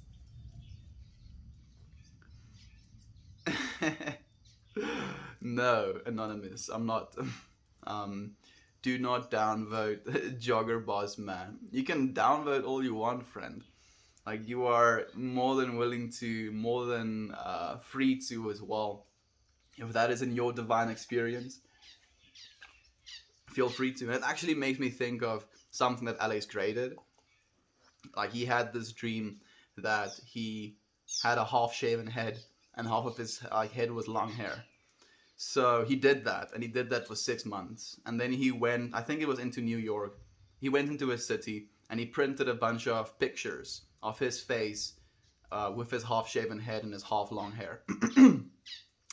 No, anonymous. I'm not. um, do not downvote Jogger Boss Man. You can downvote all you want, friend. Like you are more than willing to, more than free to as well. If that is in your divine experience, feel free to. And it actually makes me think of something that Alex Gray did. Like he had this dream that he had a half-shaven head and half of his head was long hair. So he did that, and he did that for 6 months. And then he went, I think it was into New York. He went into a city and he printed a bunch of pictures of his face with his half-shaven head and his half-long hair.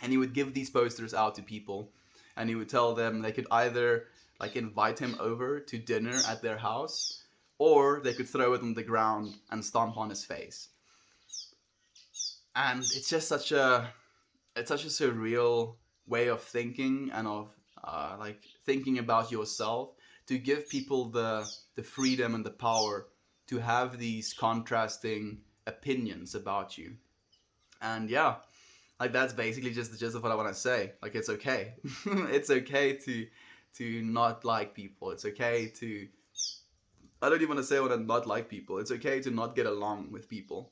And he would give these posters out to people, and he would tell them they could either like invite him over to dinner at their house, or they could throw it on the ground and stomp on his face. And it's just such a surreal way of thinking and of like thinking about yourself, to give people the freedom and the power to have these contrasting opinions about you. And yeah, like that's basically just the gist of what I want to say. Like it's okay. It's okay to not like people. It's okay to, I don't even want to say what I not like people. It's okay to not get along with people,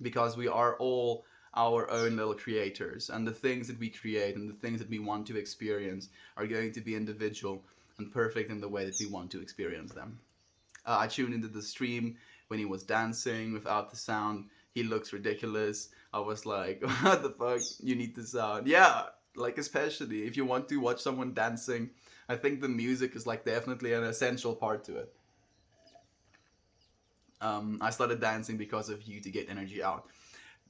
because we are all our own little creators, and the things that we create and the things that we want to experience are going to be individual and perfect in the way that we want to experience them. I tuned into the stream when he was dancing without the sound. He looks ridiculous. I was like, what the fuck? You need the sound. Yeah, like especially if you want to watch someone dancing, I think the music is like definitely an essential part to it. I started dancing because of you to get energy out.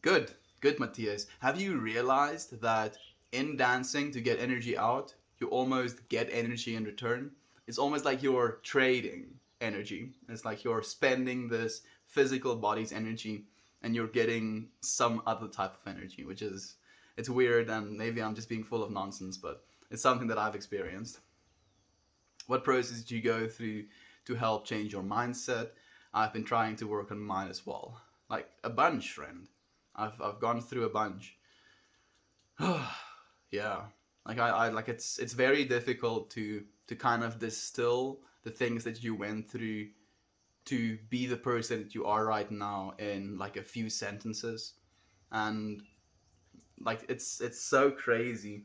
Good, good, Matthias. Have you realized that in dancing to get energy out, you almost get energy in return? It's almost like you're trading energy. It's like you're spending this physical body's energy and you're getting some other type of energy, which is, it's weird, and maybe I'm just being full of nonsense, but it's something that I've experienced. What process did you go through to help change your mindset? I've been trying to work on mine as well. Like a bunch, friend. I've gone through a bunch. Yeah. Like I like it's very difficult to kind of distill the things that you went through to be the person that you are right now in like a few sentences. And like it's so crazy,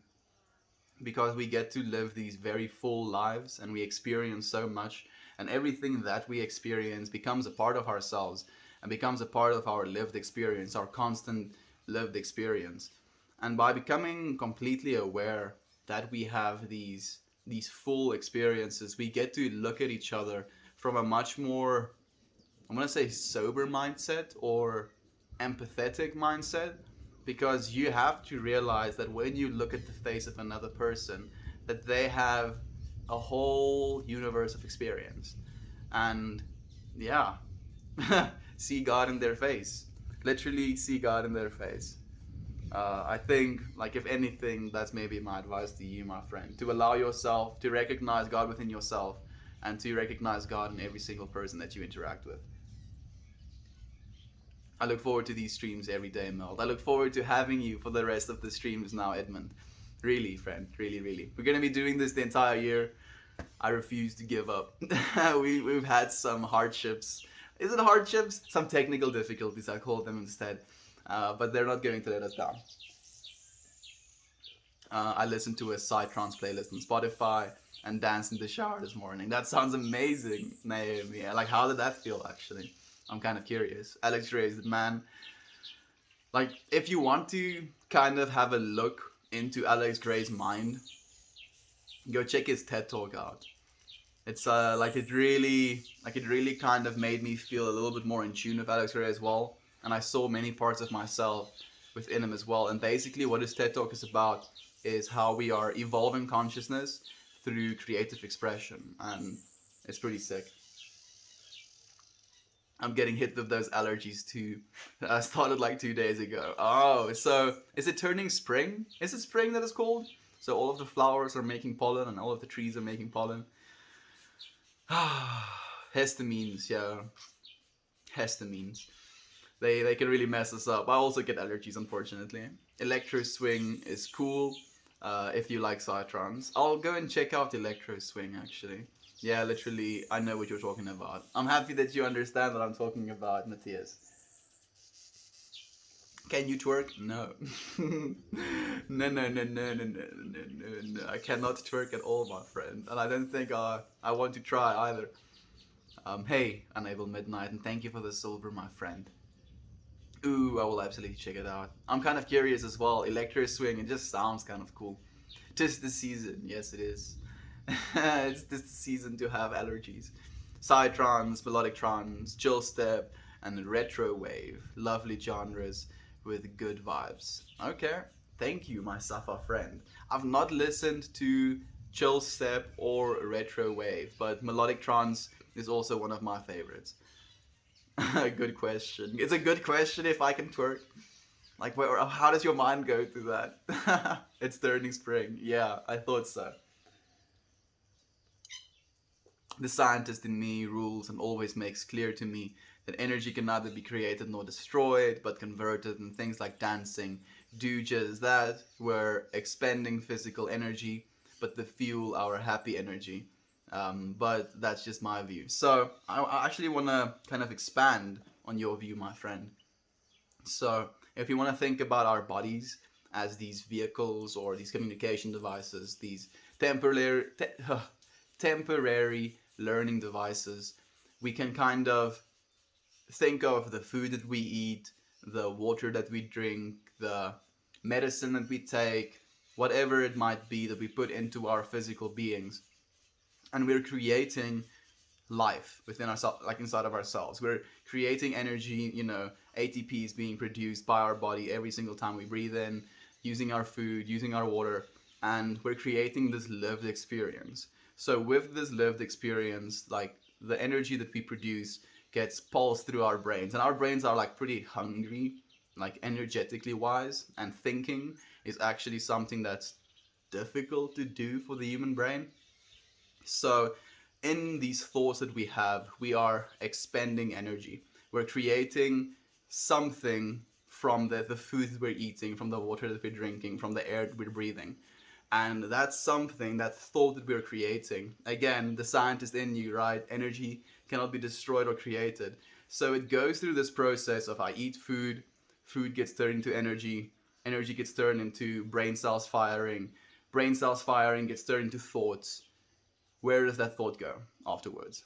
because we get to live these very full lives and we experience so much, and everything that we experience becomes a part of ourselves and becomes a part of our lived experience, our constant lived experience. And by becoming completely aware that we have these full experiences, we get to look at each other from a much more, I'm gonna say, sober mindset or empathetic mindset, because you have to realize that when you look at the face of another person, that they have a whole universe of experience. And yeah, see God in their face. Literally see God in their face. I think, like, if anything, that's maybe my advice to you, my friend, to allow yourself to recognize God within yourself and to recognize God in every single person that you interact with. I look forward to these streams every day, Mel. I look forward to having you for the rest of the streams now, Edmund. Really, friend. Really, really. We're going to be doing this the entire year. I refuse to give up. We've had some hardships. Is it hardships? Some technical difficulties, I call them instead. But they're not going to let us down. I listened to a Psytrance playlist on Spotify and danced in the shower this morning. That sounds amazing, Naomi. Like, how did that feel, actually? I'm kind of curious. Alex Ray is the man. Like, if you want to kind of have a look into Alex Gray's mind, go check his TED Talk out. It's like it really kind of made me feel a little bit more in tune with Alex Gray as well, and I saw many parts of myself within him as well. And basically, what his TED Talk is about is how we are evolving consciousness through creative expression, and it's pretty sick. I'm getting hit with those allergies too. I started like 2 days ago. Oh, so is it turning spring? Is it spring that it's called? So all of the flowers are making pollen and all of the trees are making pollen. Histamines, yeah. Histamines. They can really mess us up. I also get allergies, unfortunately. Electro swing is cool. If you like Psytrance, I'll go and check out Electro Swing actually. Yeah, literally, I know what you're talking about. I'm happy that you understand what I'm talking about, Matthias. Can you twerk? No. No, no, no, no, no, no, no, no, no. I cannot twerk at all, my friend. And I don't think I want to try either. Hey, Unable Midnight, and thank you for the silver, my friend. Ooh, I will absolutely check it out. I'm kind of curious as well. Electro Swing, it just sounds kind of cool. Tis the season, yes it is. It's this season to have allergies. Psytrance, melodic trance, chill step, and retro wave. Lovely genres with good vibes. Okay, thank you, my Safa friend. I've not listened to chill step or retro wave, but melodic trance is also one of my favorites. Good question. It's a good question if I can twerk. Like, how does your mind go through that? It's turning spring. Yeah, I thought so. The scientist in me rules and always makes clear to me that energy can neither be created nor destroyed, but converted, and things like dancing do just that. We're expending physical energy, but the fuel our happy energy. But that's just my view. So I actually want to kind of expand on your view, my friend. So if you want to think about our bodies as these vehicles or these communication devices, these temporary temporary learning devices, we can kind of think of the food that we eat, the water that we drink, the medicine that we take, whatever it might be that we put into our physical beings, and we're creating life within ourselves, like inside of ourselves. We're creating energy, ATP is being produced by our body every single time we breathe in, using our food, using our water, and we're creating this lived experience. So with this lived experience, like the energy that we produce gets pulsed through our brains, and our brains are like pretty hungry, like energetically wise, and thinking is actually something that's difficult to do for the human brain. So in these thoughts that we have, we are expending energy. We're creating something from the food that we're eating, from the water that we're drinking, from the air that we're breathing. And that's something, that thought that we're creating. Again, the scientist in you, right? Energy cannot be destroyed or created. So it goes through this process of I eat food, food gets turned into energy, energy gets turned into brain cells firing, brain cells firing gets turned into thoughts. Where does that thought go afterwards?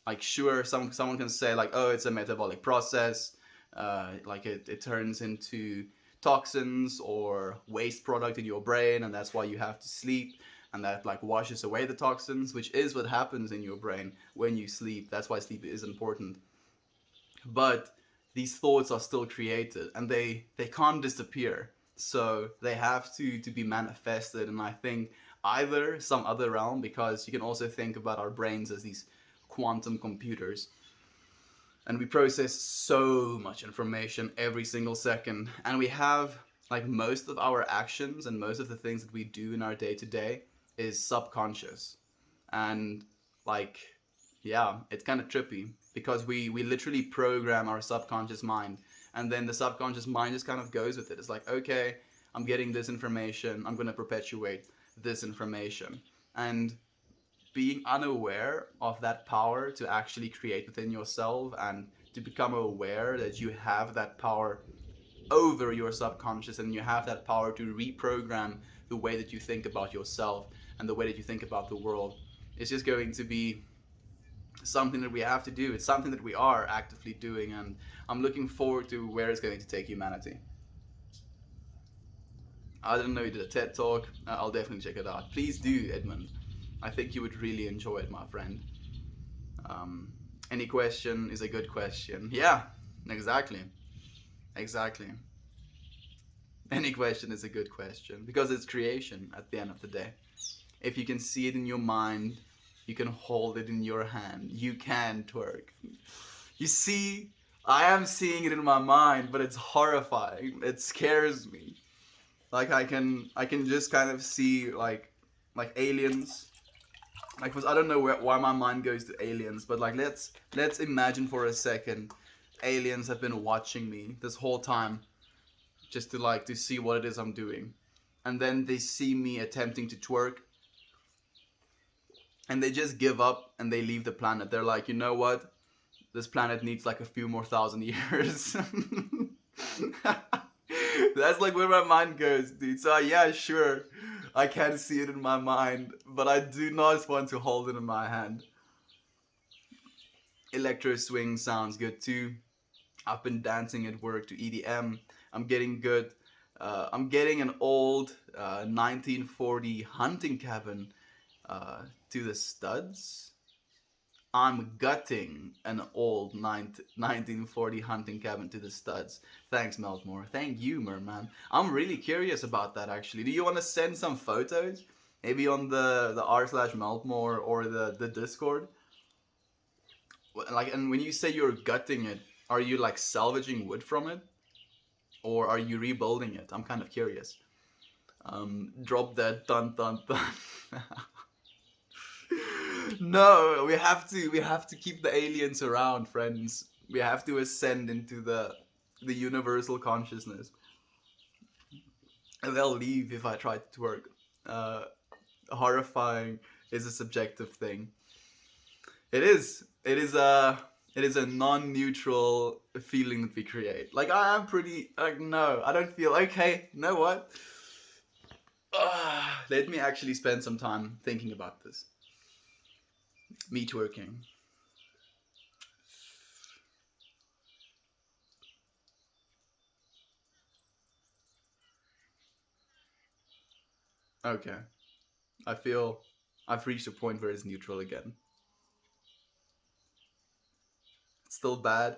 Like, sure, someone can say like, oh, it's a metabolic process, like it turns into toxins or waste product in your brain, and that's why you have to sleep, and that like washes away the toxins, which is what happens in your brain when you sleep. That's why sleep is important. But these thoughts are still created, and they can't disappear, so they have to be manifested. And I think either some other realm, because you can also think about our brains as these quantum computers, and we process so much information every single second, and we have like most of our actions and most of the things that we do in our day to day is subconscious. And like, yeah, it's kind of trippy because we literally program our subconscious mind, and then the subconscious mind just kind of goes with it. It's like, okay, I'm getting this information, I'm going to perpetuate this information. And being unaware of that power to actually create within yourself, and to become aware that you have that power over your subconscious, and you have that power to reprogram the way that you think about yourself and the way that you think about the world, it's just going to be something that we have to do. It's something that we are actively doing, and I'm looking forward to where it's going to take humanity. I didn't know you did a TED talk. I'll definitely check it out. Please do, Edmund. I think you would really enjoy it, my friend. Any question is a good question. Yeah, exactly. Exactly. Any question is a good question because it's creation at the end of the day. If you can see it in your mind, you can hold it in your hand. You can twerk. You see, I am seeing it in my mind, but it's horrifying. It scares me. Like I can just kind of see like aliens. Like, I don't know why my mind goes to aliens, but like let's imagine for a second aliens have been watching me this whole time just to like to see what it is I'm doing. And then they see me attempting to twerk and they just give up and they leave the planet. They're like, you know what? This planet needs like a few more thousand years. That's like where my mind goes, dude. So yeah, sure, I can see it in my mind, but I do not want to hold it in my hand. Electro swing sounds good too. I've been dancing at work to EDM. I'm getting good. I'm getting an old 1940 hunting cabin to the studs. I'm gutting an old 1940 hunting cabin to the studs. Thanks, Meltmore. Thank you, Merman. I'm really curious about that, actually. Do you want to send some photos? Maybe on the r/Meltmore or the Discord? Like, and when you say you're gutting it, are you like salvaging wood from it? Or are you rebuilding it? I'm kind of curious. Drop that dun dun dun. No, we have to keep the aliens around, friends. We have to ascend into the universal consciousness. And they'll leave if I try to twerk. Uh, Horrifying is a subjective thing. It is. It is a non-neutral feeling that we create. Like I am pretty like no, I don't feel okay. You know what? Let me actually spend some time thinking about this. Me twerking. Okay. I feel I've reached a point where it's neutral again. It's still bad,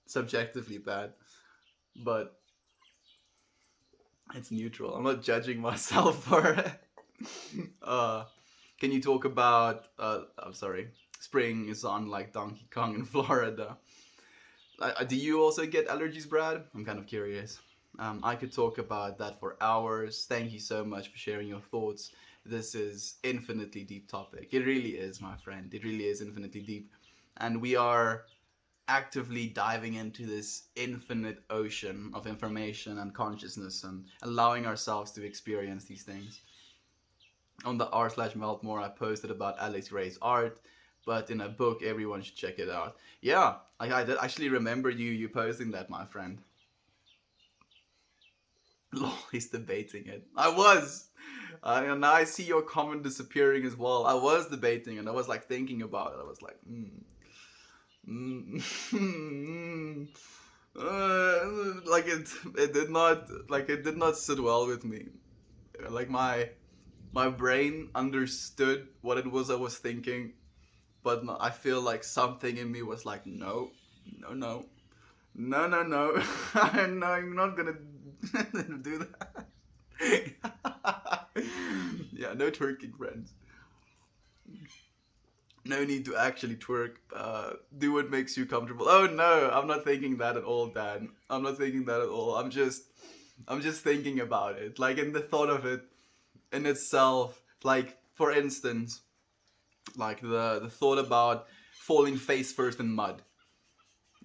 subjectively bad, but it's neutral. I'm not judging myself for it. uh, can you talk about? I'm sorry. Spring is on like Donkey Kong in Florida. Do you also get allergies, Brad? I'm kind of curious. I could talk about that for hours. Thank you so much for sharing your thoughts. This is infinitely deep topic. It really is, my friend. It really is infinitely deep, and we are actively diving into this infinite ocean of information and consciousness and allowing ourselves to experience these things. On the r/Meltmore, I posted about Alex Ray's art, but in a book, everyone should check it out. Yeah, I did actually remember you posting that, my friend. Lol, he's debating it. I was. And now I see your comment disappearing as well. I was debating and I was like thinking about it. I was like, like it did not sit well with me. Like my brain understood what it was I was thinking, but I feel like something in me was like, no, no, no, no, no, no, no, I'm not gonna do that. Yeah, no twerking, friends. No need to actually twerk. Do what makes you comfortable. Oh no, I'm not thinking that at all, Dan. I'm not thinking that at all. I'm just thinking about it. Like in the thought of it in itself. Like for instance, like the thought about falling face first in mud.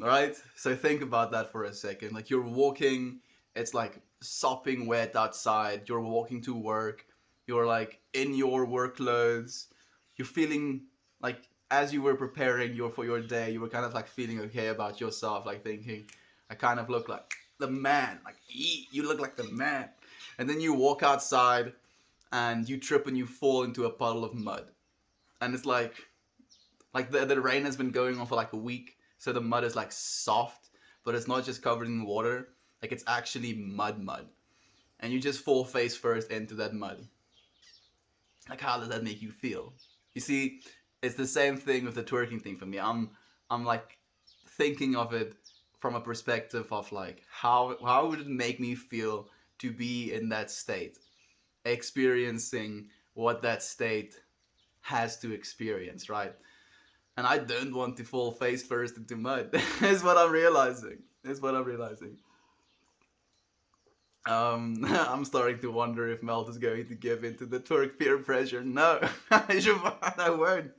All right. So think about that for a second. Like you're walking. It's like sopping wet outside. You're walking to work. You're like in your work clothes. You're feeling like as you were preparing for your day, you were kind of like feeling okay about yourself, like thinking, I kind of look like the man. Like you look like the man. And then you walk outside, and you trip and you fall into a puddle of mud, and it's like the rain has been going on for like a week, so the mud is like soft, but it's not just covered in water. Like it's actually mud, and you just fall face first into that mud. Like how does that make you feel? You see, it's the same thing with the twerking thing for me. I'm like thinking of it from a perspective of like how would it make me feel to be in that state, experiencing what that state has to experience, right? And I don't want to fall face first into mud. Is what I'm realizing. Is what I'm realizing. I'm starting to wonder if Melt is going to give in to the twerk peer pressure. No, I won't.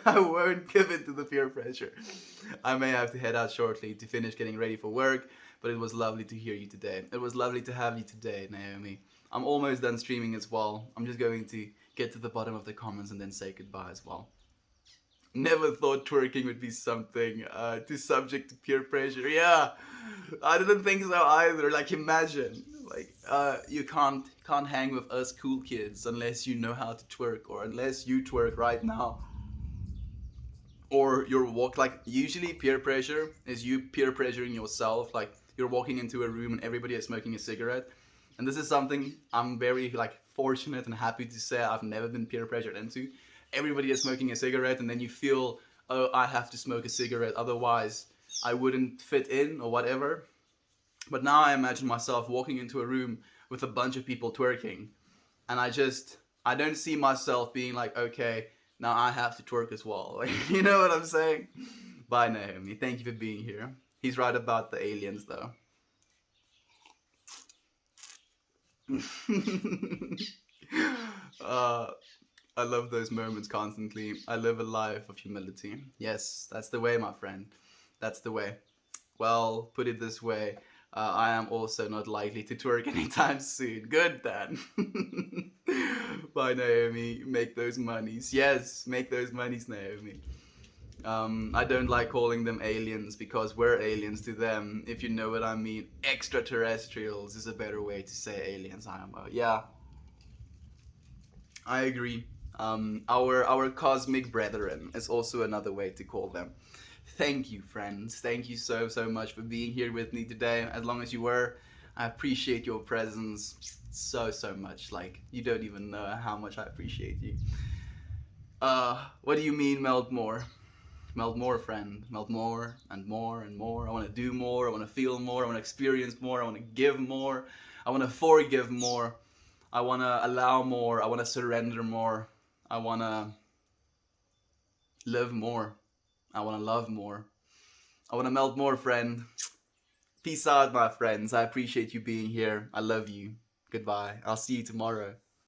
I won't give in to the peer pressure. I may have to head out shortly to finish getting ready for work, but it was lovely to hear you today. It was lovely to have you today, Naomi. I'm almost done streaming as well. I'm just going to get to the bottom of the comments and then say goodbye as well. Never thought twerking would be something too subject to peer pressure. Yeah, I didn't think so either. Like, imagine, like, you can't hang with us cool kids unless you know how to twerk, or unless you twerk right now, or you're like, usually peer pressure is you peer pressuring yourself. Like, you're walking into a room and everybody is smoking a cigarette, and this is something I'm very like fortunate and happy to say I've never been peer pressured into. Everybody is smoking a cigarette, and then you feel, oh, I have to smoke a cigarette, otherwise I wouldn't fit in or whatever. But now I imagine myself walking into a room with a bunch of people twerking, and I don't see myself being like, okay, now I have to twerk as well. Like, you know what I'm saying? Bye, Naomi. Thank you for being here. He's right about the aliens, though. uh, I love those moments constantly. I live a life of humility. Yes, that's the way, my friend. That's the way. Well, put it this way, I am also not likely to twerk anytime soon. Good then. Bye, Naomi. Make those monies. Yes, make those monies, Naomi. I don't like calling them aliens because we're aliens to them, if you know what I mean. Extraterrestrials is a better way to say aliens, IMO. Yeah, I agree. Our cosmic brethren is also another way to call them. Thank you, friends. Thank you so much for being here with me today. As long as you were, I appreciate your presence so much. Like, you don't even know how much I appreciate you. What do you mean, melt more? Melt more, friend. Melt more and more and more. I want to do more. I want to feel more. I want to experience more. I want to give more. I want to forgive more. I want to allow more. I want to surrender more. I want to live more. I want to love more. I want to melt more, friend. Peace out, my friends. I appreciate you being here. I love you. Goodbye. I'll see you tomorrow.